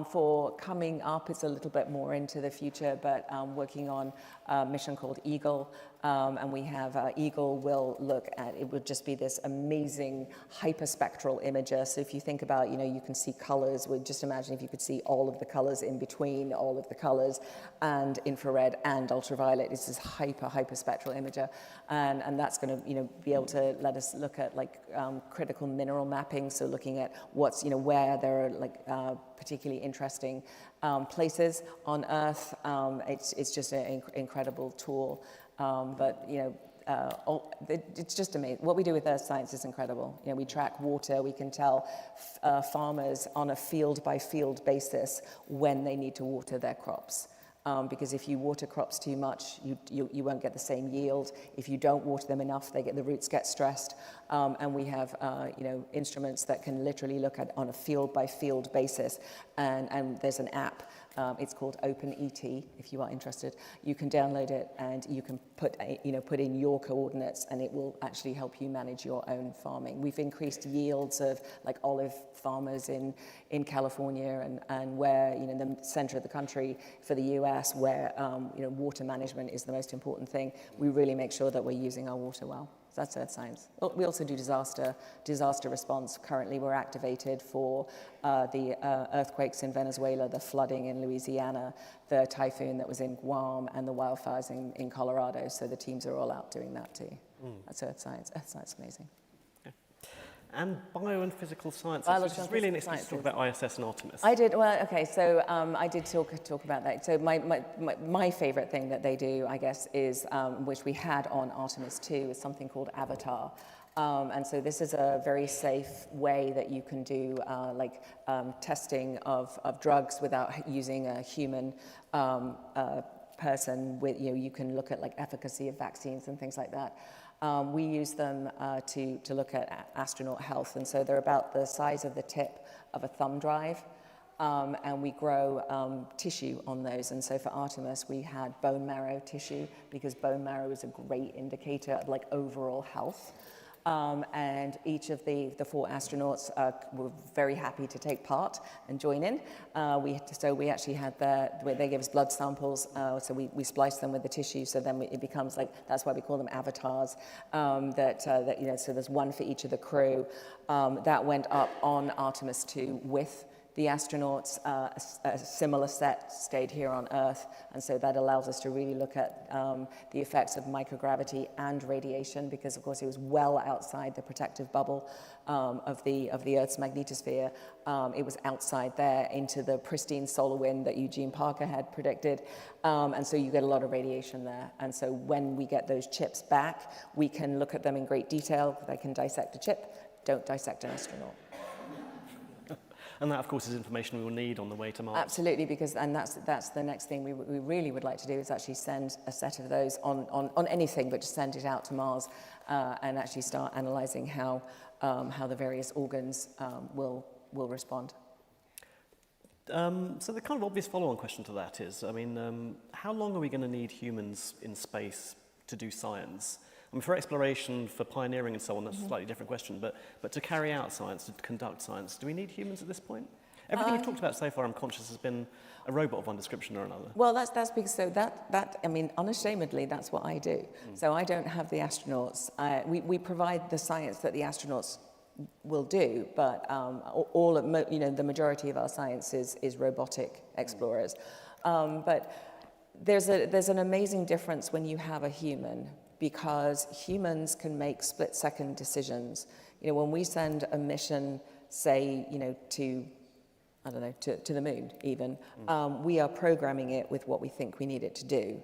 For coming up, it's a little bit more into the future, but working on a mission called Eagle. And we have Eagle will look at, it would just be this amazing hyperspectral imager. So if you think about, you can see colors, just imagine if you could see all of the colors in between all of the colors, and infrared and ultraviolet. It's this hyperspectral imager. And that's going to, be able to let us look at critical mineral mapping. So looking at what's, where there are particularly interesting places on Earth. It's just an incredible tool. It's just amazing. What we do with Earth science is incredible. We track water. We can tell farmers on a field-by-field basis when they need to water their crops. Because if you water crops too much, you won't get the same yield. If you don't water them enough, the roots get stressed. And we have instruments that can literally look at on a field by field basis. And there's an app. It's called OpenET. If you are interested, you can download it and you can put in your coordinates, and it will actually help you manage your own farming. We've increased yields of like olive farmers in California and where in the center of the country for the US, where water management is the most important thing. We really make sure that we're using our water well. So that's earth science. We also do disaster response. Currently, we're activated for the earthquakes in Venezuela, the flooding in Louisiana, the typhoon that was in Guam, and the wildfires in Colorado. So the teams are all out doing that too. That's earth science. Earth science is amazing. And bio and physical sciences, Biological which is really nice to talk about ISS and Artemis. I did, well, okay, so I did talk about that. So my favorite thing that they do, I guess, is, which we had on Artemis 2, is something called Avatar. And so this is a very safe way that you can do testing of drugs without using a human person. You can look at like efficacy of vaccines and things like that. We use them to look at astronaut health, and so they're about the size of the tip of a thumb drive, and we grow tissue on those. And so for Artemis, we had bone marrow tissue, because bone marrow is a great indicator of like overall health. And each of the 4 astronauts were very happy to take part and join in. So we actually had they gave us blood samples, so we spliced them with the tissue, so then it becomes like, that's why we call them avatars, so there's one for each of the crew. That went up on Artemis 2 with the astronauts. A similar set stayed here on Earth, and so that allows us to really look at the effects of microgravity and radiation, because of course it was well outside the protective bubble of the Earth's magnetosphere. It was outside there into the pristine solar wind that Eugene Parker had predicted, and so you get a lot of radiation there. And so when we get those chips back, we can look at them in great detail. They can dissect a chip. Don't dissect an astronaut. And that, of course, is information we will need on the way to Mars. Absolutely, and that's the next thing we really would like to do, is actually send a set of those on anything, but just send it out to Mars and actually start analysing how the various organs will respond. So the kind of obvious follow-on question to that is, how long are we going to need humans in space to do science? For exploration, for pioneering and so on, that's a slightly different question, but to carry out science, to conduct science, do we need humans at this point? Everything we've talked about so far, I'm conscious, has been a robot of one description or another. Well, that's because, so unashamedly, that's what I do. So I don't have the astronauts. We provide the science that the astronauts will do, but the majority of our science is robotic explorers. But there's an amazing difference when you have a human, because humans can make split-second decisions. When we send a mission, say, to the moon even, we are programming it with what we think we need it to do.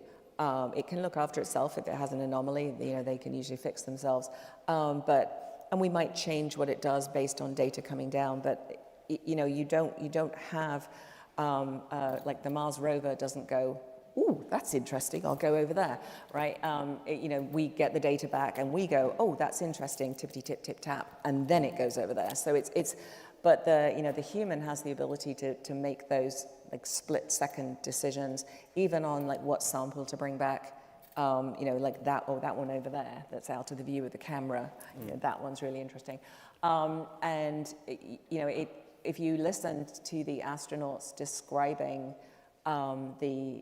It can look after itself if it has an anomaly. They can usually fix themselves. And we might change what it does based on data coming down. But you don't have like the Mars rover doesn't go, ooh, that's interesting, I'll go over there, right? We get the data back and we go, oh, that's interesting, tippity tip tip tap, and then it goes over there. So but the human has the ability to make those like split-second decisions, even on like what sample to bring back. Like that one over there that's out of the view of the camera. That one's really interesting. If you listen to the astronauts describing the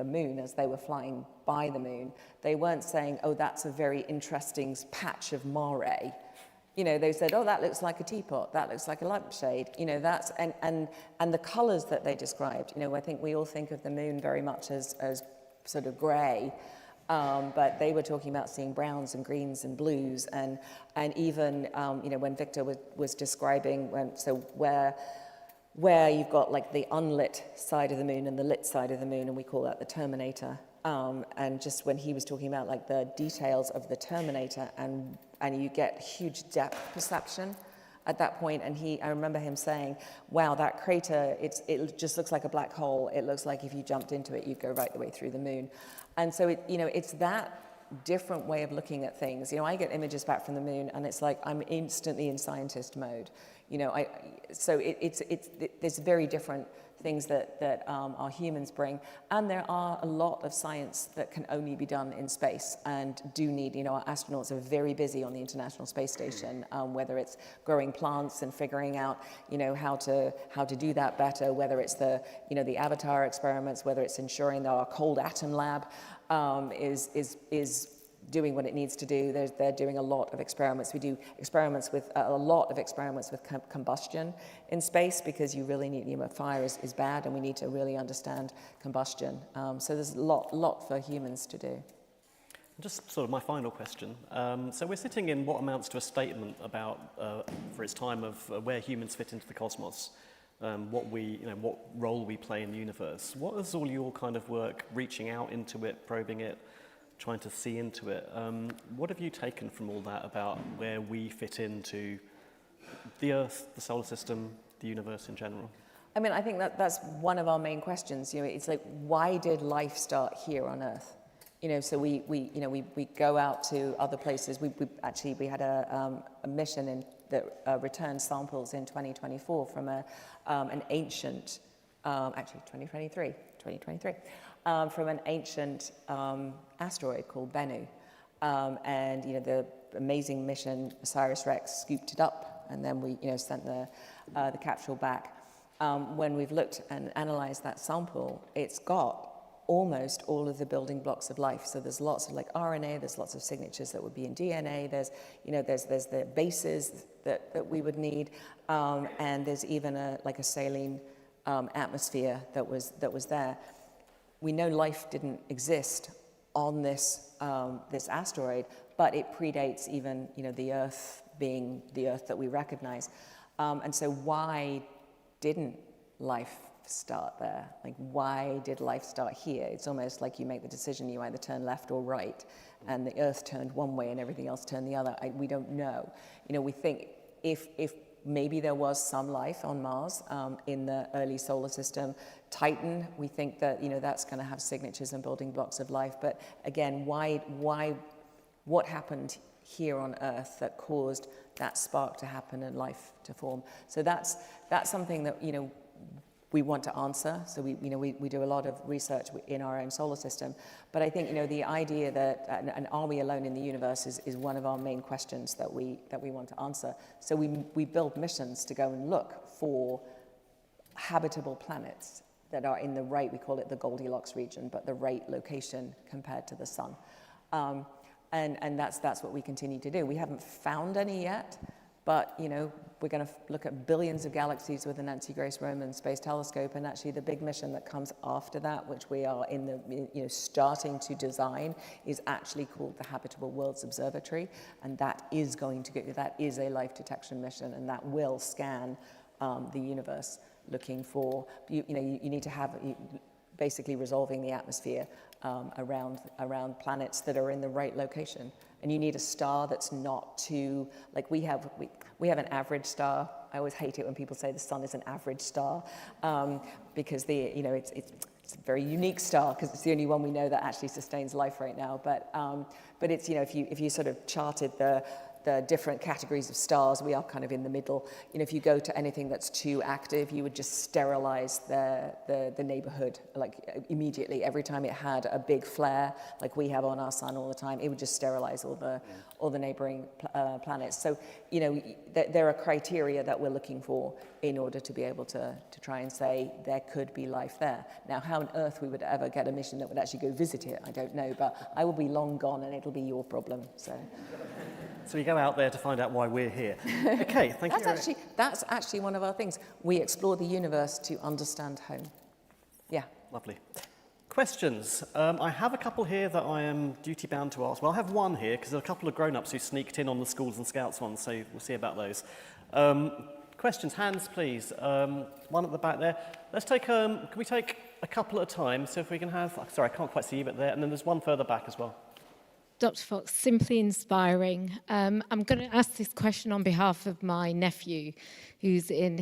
moon as they were flying by the moon, they weren't saying, oh, that's a very interesting patch of mare. They said, oh, that looks like a teapot, that looks like a lampshade. That's and the colors that they described. I think we all think of the moon very much as sort of gray, but they were talking about seeing browns and greens and blues, and even when Victor was describing where you've got like the unlit side of the moon and the lit side of the moon, and we call that the terminator. And just when he was talking about like the details of the terminator, and you get huge depth perception at that point, and I remember him saying, wow, that crater, it just looks like a black hole. It looks like if you jumped into it, you'd go right the way through the moon. And so, it's that different way of looking at things. I get images back from the moon, and it's like I'm instantly in scientist mode. There's very different things that our humans bring, and there are a lot of science that can only be done in space and do need, our astronauts are very busy on the International Space Station, whether it's growing plants and figuring out, how to do that better, whether it's the Avatar experiments, whether it's ensuring that our cold atom lab is doing what it needs to do. They're doing a lot of experiments. We do experiments with a lot of experiments with combustion in space, because you really need, fire is bad, and we need to really understand combustion. So there's a lot for humans to do. Just sort of my final question. So we're sitting in what amounts to a statement about, for its time, of where humans fit into the cosmos, what role we play in the universe. What is all your kind of work reaching out into it, probing it, trying to see into it? What have you taken from all that about where we fit into the Earth, the solar system, the universe in general? I mean, I think that's one of our main questions. it's like, why did life start here on Earth? So we go out to other places. We had a mission that returned samples in 2024 from an ancient, 2023. From an ancient asteroid called Bennu. And the amazing mission OSIRIS-REx scooped it up, and then we sent the capsule back. When we've looked and analyzed that sample, it's got almost all of the building blocks of life. So there's lots of like RNA, there's lots of signatures that would be in DNA, there's the bases that we would need, and there's even a saline atmosphere that was there. We know life didn't exist on this asteroid, but it predates even the Earth being the Earth that we recognize. And so why didn't life start there? Like, why did life start here? It's almost like you make the decision, you either turn left or right, and the Earth turned one way and everything else turned the other. We don't know. We think if maybe there was some life on Mars in the early solar system. Titan, we think that that's going to have signatures and building blocks of life. But again, what happened here on Earth that caused that spark to happen and life to form? So that's something that we want to answer. So we do a lot of research in our own solar system. But I think the idea that and are we alone in the universe is one of our main questions that we want to answer. So we build missions to go and look for habitable planets that are in the right, we call it the Goldilocks region, but the right location compared to the sun. And that's what we continue to do. We haven't found any yet, but we're going to look at billions of galaxies with the Nancy Grace Roman Space Telescope, and actually the big mission that comes after that, which we are in the starting to design, is actually called the Habitable Worlds Observatory, and that is a life detection mission, and that will scan the universe, looking for you need to have basically resolving the atmosphere around planets that are in the right location. And you need a star that's not too, like we have an average star. I always hate it when people say the sun is an average star, because it's a very unique star, because it's the only one we know that actually sustains life right now. But it's if you sort of charted the different categories of stars, we are kind of in the middle. If you go to anything that's too active, you would just sterilize the neighborhood, like immediately. Every time it had a big flare, like we have on our sun all the time, it would just sterilize all the neighboring planets. So, there are criteria that we're looking for in order to be able to try and say there could be life there. Now, how on earth we would ever get a mission that would actually go visit it, I don't know, but I will be long gone and it'll be your problem, so. So we go out there to find out why we're here. Okay, thank you. That's actually one of our things. We explore the universe to understand home. Yeah. Lovely. Questions? I have a couple here that I am duty-bound to ask. Well, I have one here, because there are a couple of grown-ups who sneaked in on the Schools and Scouts one, so we'll see about those. Questions? Hands, please. One at the back there. Let's take, can we take a couple at a time? So if we can have, sorry, I can't quite see you, but there, and then there's one further back as well. Dr. Fox, simply inspiring. I'm going to ask this question on behalf of my nephew, who's going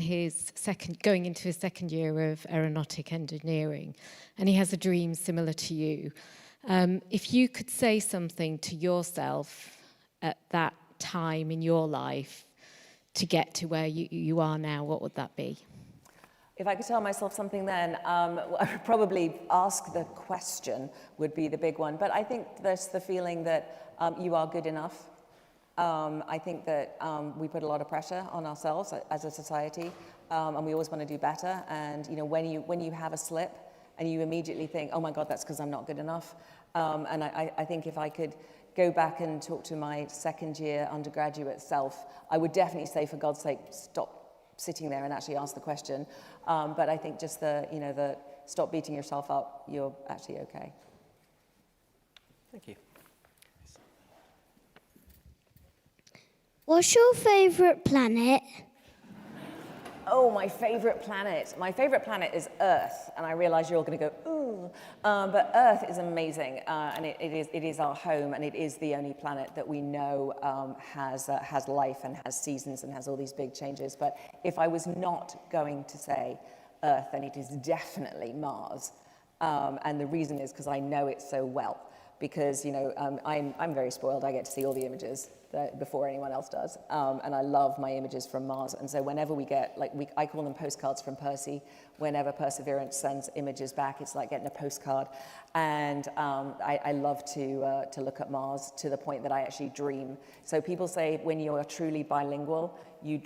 into his second year of aeronautic engineering, and he has a dream similar to you. If you could say something to yourself at that time in your life to get to where you are now, what would that be? If I could tell myself something then, I would probably ask the question would be the big one. But I think there's the feeling that you are good enough. I think that we put a lot of pressure on ourselves as a society, and we always want to do better. And when you have a slip and you immediately think, oh my God, that's because I'm not good enough. And I think if I could go back and talk to my second year undergraduate self, I would definitely say, for God's sake, stop sitting there and actually ask the question. But I think just the stop beating yourself up, you're actually okay. Thank you. What's your favourite planet? Oh, my favorite planet. My favorite planet is Earth, and I realize you're all going to go, ooh. But Earth is amazing, and it is our home, and it is the only planet that we know has life and has seasons and has all these big changes. But if I was not going to say Earth, then it is definitely Mars. And the reason is because I know it so well. Because I'm very spoiled. I get to see all the images before anyone else does, and I love my images from Mars. And so whenever we get, I call them postcards from Percy. Whenever Perseverance sends images back, it's like getting a postcard. And I love to look at Mars to the point that I actually dream. So people say when you are truly bilingual, you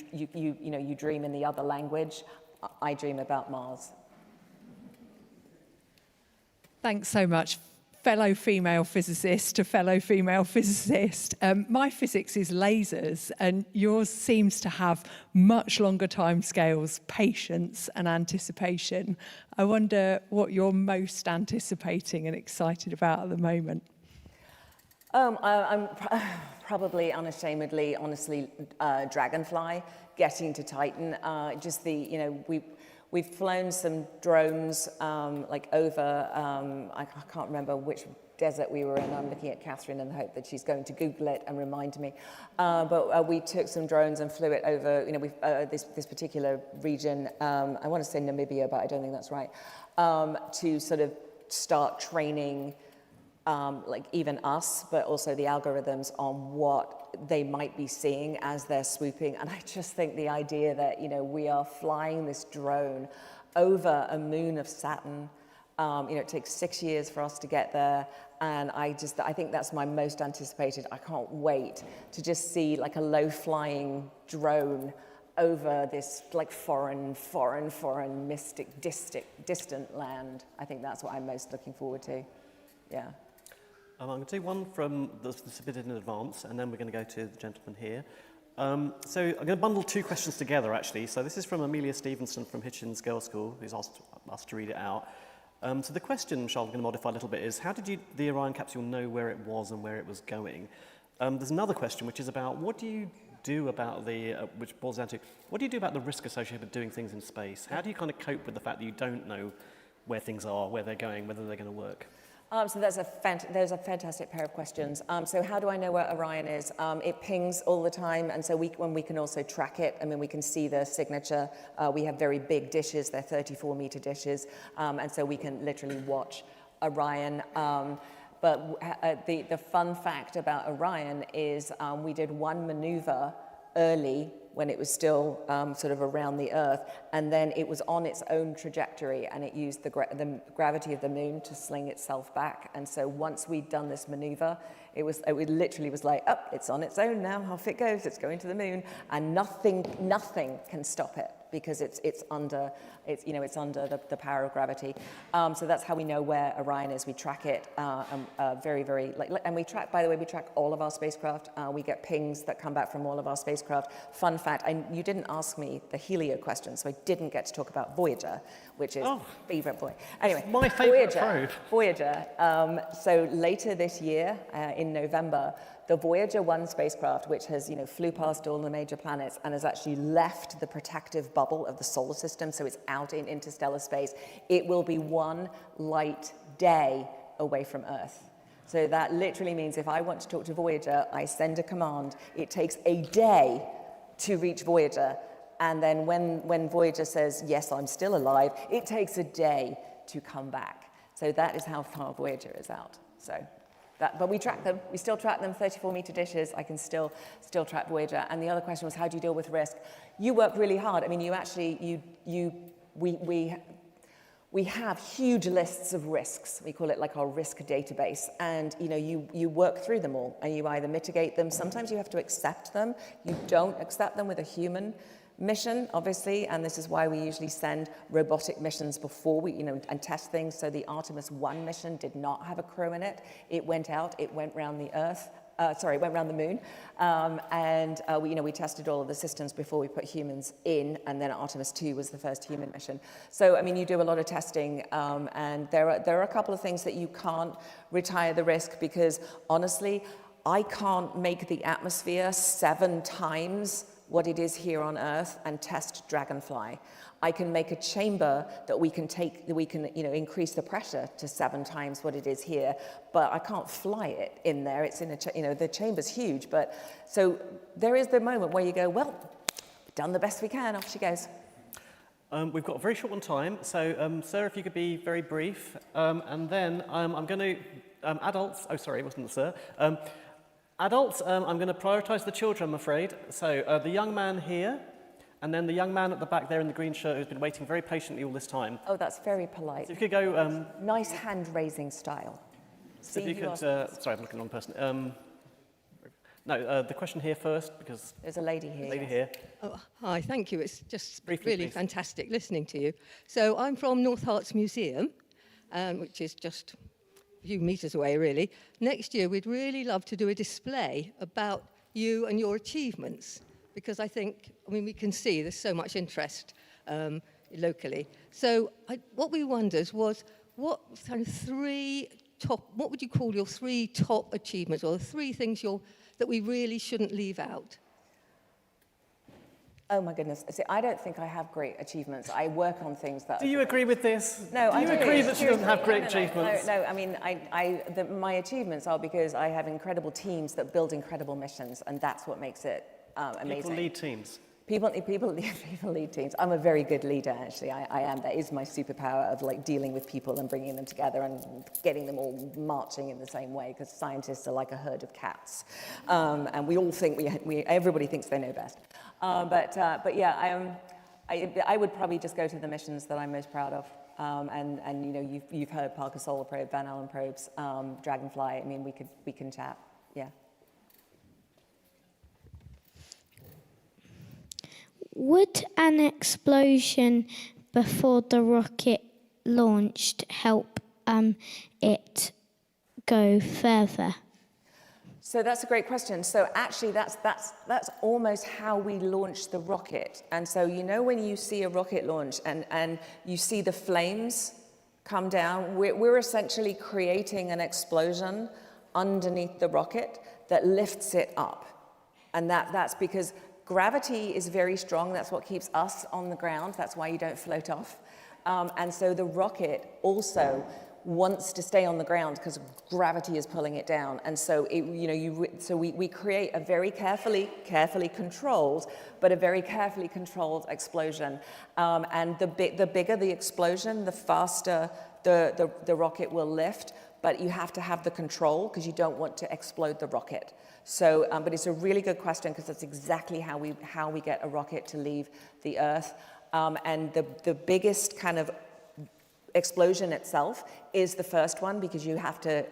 dream in the other language. I dream about Mars. Thanks so much. Fellow female physicist to fellow female physicist. My physics is lasers, and yours seems to have much longer timescales, patience and anticipation. I wonder what you're most anticipating and excited about at the moment. I'm probably unashamedly, honestly, Dragonfly, getting to Titan. We've flown some drones over, I can't remember which desert we were in. I'm looking at Catherine in the hope that she's going to Google it and remind me. But we took some drones and flew it over, this particular region. I want to say Namibia, but I don't think that's right. To sort of start training even us, but also the algorithms on what they might be seeing as they're swooping. And I just think the idea that, we are flying this drone over a moon of Saturn. It takes 6 years for us to get there. And I think that's my most anticipated. I can't wait to just see a low flying drone over this foreign, mystic, distant land. I think that's what I'm most looking forward to. Yeah. I'm going to do one from the submitted in advance, and then we're going to go to the gentleman here. So I'm going to bundle two questions together, actually. So this is from Amelia Stevenson from Hitchin's Girls' School, who's asked us to read it out. So the question, which I'm going to modify a little bit, is how did the Orion capsule know where it was and where it was going? There's another question, which is about what do you do about which boils down to, what do you do about the risk associated with doing things in space? How do you kind of cope with the fact that you don't know where things are, where they're going, whether they're going to work? So there's a fantastic pair of questions. So how do I know where Orion is? It pings all the time, and so when we can also track it, we can see the signature. We have very big dishes, they're 34-meter dishes, and so we can literally watch Orion. But the fun fact about Orion is we did one maneuver early when it was still sort of around the Earth, and then it was on its own trajectory, and it used the gravity of the moon to sling itself back. And so once we'd done this maneuver, it literally was like, oh, it's on its own now, off it goes, it's going to the moon, and nothing can stop it, because it's under the power of gravity. So that's how we know where Orion is. We track it and we track all of our spacecraft. We get pings that come back from all of our spacecraft. Fun fact, you didn't ask me the Helio question, so I didn't get to talk about Voyager, which is favorite boy. Anyway, my favorite probe. Voyager. So later this year, in November, the Voyager 1 spacecraft, which has, flew past all the major planets and has actually left the protective bubble of the solar system, so it's out in interstellar space. It will be one light day away from Earth. So that literally means if I want to talk to Voyager, I send a command. It takes a day to reach Voyager. And then when Voyager says, yes, I'm still alive, it takes a day to come back. So that is how far Voyager is out. But we track them. We still track them, 34-meter dishes. I can still track Voyager. And the other question was, how do you deal with risk? You work really hard. I mean, we have huge lists of risks. We call it like our risk database. And you work through them all, and you either mitigate them. Sometimes you have to accept them. You don't accept them with a human mission, obviously, and this is why we usually send robotic missions before we, and test things. So the Artemis 1 mission did not have a crew in it. It went out, it went around the Earth, it went around the moon, we tested all of the systems before we put humans in, and then Artemis 2 was the first human mission. So, I mean, you do a lot of testing, and there are a couple of things that you can't retire the risk, because honestly, I can't make the atmosphere 7 times what it is here on Earth and test Dragonfly. I can make a chamber that we can increase the pressure to 7 times what it is here, but I can't fly it in there. It's in the chamber's huge, but so there is the moment where you go, well, we've done the best we can, off she goes. We've got a very short on time, so sir, if you could be very brief, and then I'm going to, adults, oh sorry, it wasn't the sir. Adults, I'm going to prioritise the children, I'm afraid. So the young man here, and then the young man at the back there in the green shirt who's been waiting very patiently all this time. Oh, that's very polite. So if you could go... nice hand-raising style. So if you could... sorry, I'm looking at the wrong person. The question here first, because... There's a lady here. Lady here. Oh, hi, thank you. It's just Briefly, really please. fantastic listening to you. So I'm from North Herts Museum, which is just a few metres away, really. Next year, we'd really love to do a display about you and your achievements, because we can see there's so much interest locally. So what we wondered was, what would you call your 3 top achievements, or the 3 things that we really shouldn't leave out? Oh my goodness. See, I don't think I have great achievements. I work on things that... Do you agree with this? No, I do. Do you agree that she doesn't have great achievements? No, I mean, my achievements are because I have incredible teams that build incredible missions, and that's what makes it amazing. People lead teams. People lead teams. I'm a very good leader, actually. I am. That is my superpower of dealing with people and bringing them together and getting them all marching in the same way, because scientists are like a herd of cats. And we all think, everybody thinks they know best. But yeah, I would probably just go to the missions that I'm most proud of. And you've heard Parker Solar Probe, Van Allen probes, Dragonfly. I mean, we can chat. Yeah. Would an explosion before the rocket launched help it go further? So that's a great question. So actually, that's almost how we launch the rocket. And so when you see a rocket launch and you see the flames come down, we're essentially creating an explosion underneath the rocket that lifts it up. And that's because gravity is very strong. That's what keeps us on the ground. That's why you don't float off. And so the rocket also wants to stay on the ground because gravity is pulling it down. And so we create a very carefully controlled, but a very carefully controlled explosion. And the bigger the explosion, the faster the rocket will lift. But you have to have the control because you don't want to explode the rocket. So, but it's a really good question because that's exactly how we get a rocket to leave the Earth. And the biggest kind of explosion itself is the first one because you have to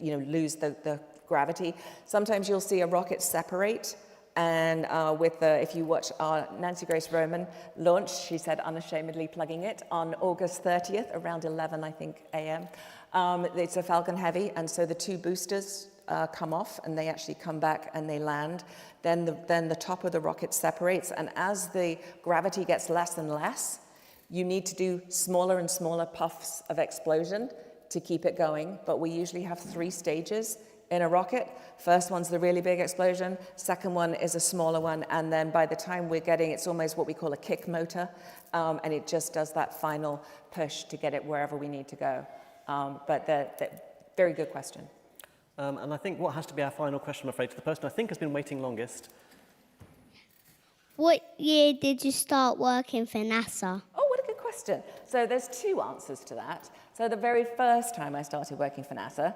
lose the gravity. Sometimes you'll see a rocket separate. And if you watch our Nancy Grace Roman launch, she said unashamedly plugging it on August 30th around 11, I think, a.m. It's a Falcon Heavy, and so the 2 boosters come off, and they actually come back and they land. Then the top of the rocket separates, and as the gravity gets less and less, you need to do smaller and smaller puffs of explosion to keep it going. But we usually have 3 stages in a rocket. First one's the really big explosion, second one is a smaller one, and then by the time it's almost what we call a kick motor, and it just does that final push to get it wherever we need to go. But they're very good question. And I think what has to be our final question, I'm afraid, to the person I think has been waiting longest. What year did you start working for NASA? Oh, what a good question. So there's two answers to that. So the very first time I started working for NASA,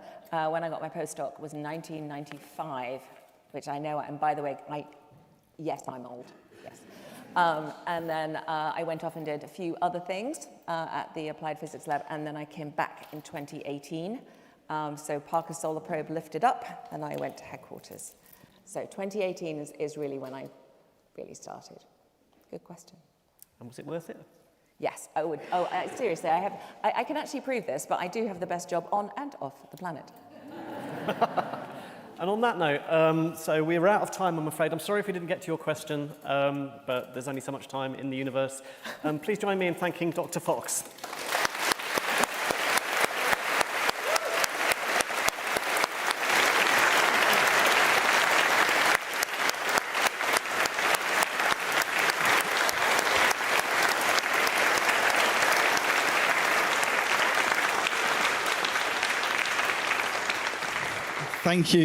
when I got my postdoc, was 1995, which I know, and by the way, yes, I'm old, yes. And then I went off and did a few other things at the Applied Physics Lab, and then I came back in 2018. So Parker's Solar Probe lifted up, and I went to headquarters. So 2018 is really when I really started. Good question. And was it worth it? Yes, I would. Oh, seriously, I can actually prove this, but I do have the best job on and off the planet. And on that note, so we're out of time, I'm afraid. I'm sorry if we didn't get to your question, but there's only so much time in the universe. Please join me in thanking Dr. Fox.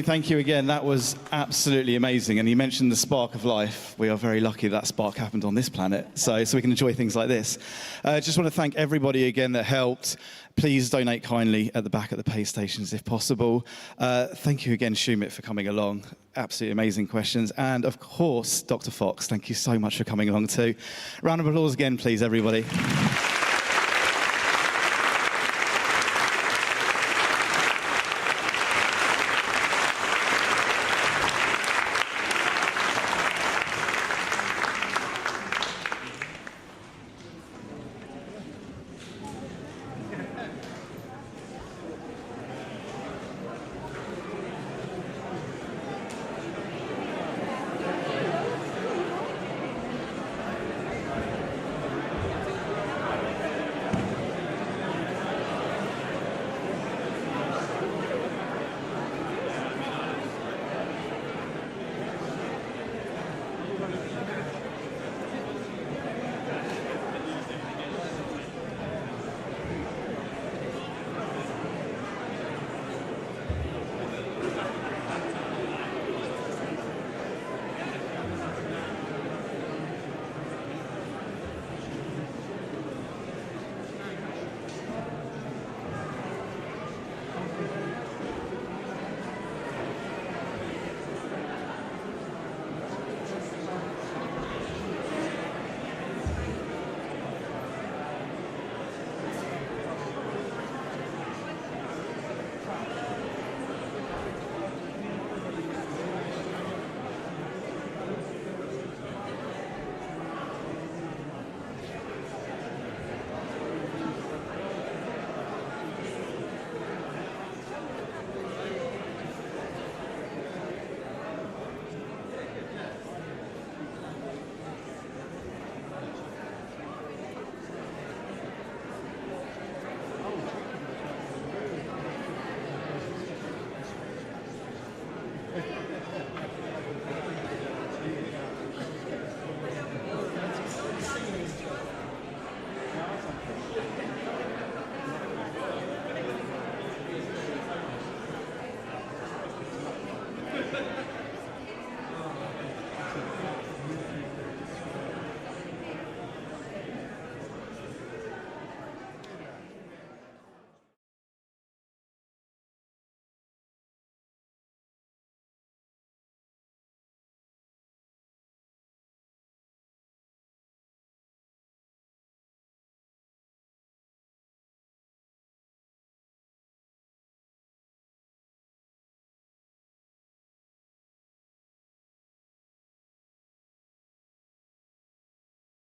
Thank you again. That was absolutely amazing. And you mentioned the spark of life. We are very lucky that spark happened on this planet, so we can enjoy things like this. Just want to thank everybody again that helped. Please donate kindly at the back at the pay stations if possible. Thank you again, Sumit, for coming along. Absolutely amazing questions. And of course, Dr. Fox, thank you so much for coming along too. Round of applause again, please, everybody.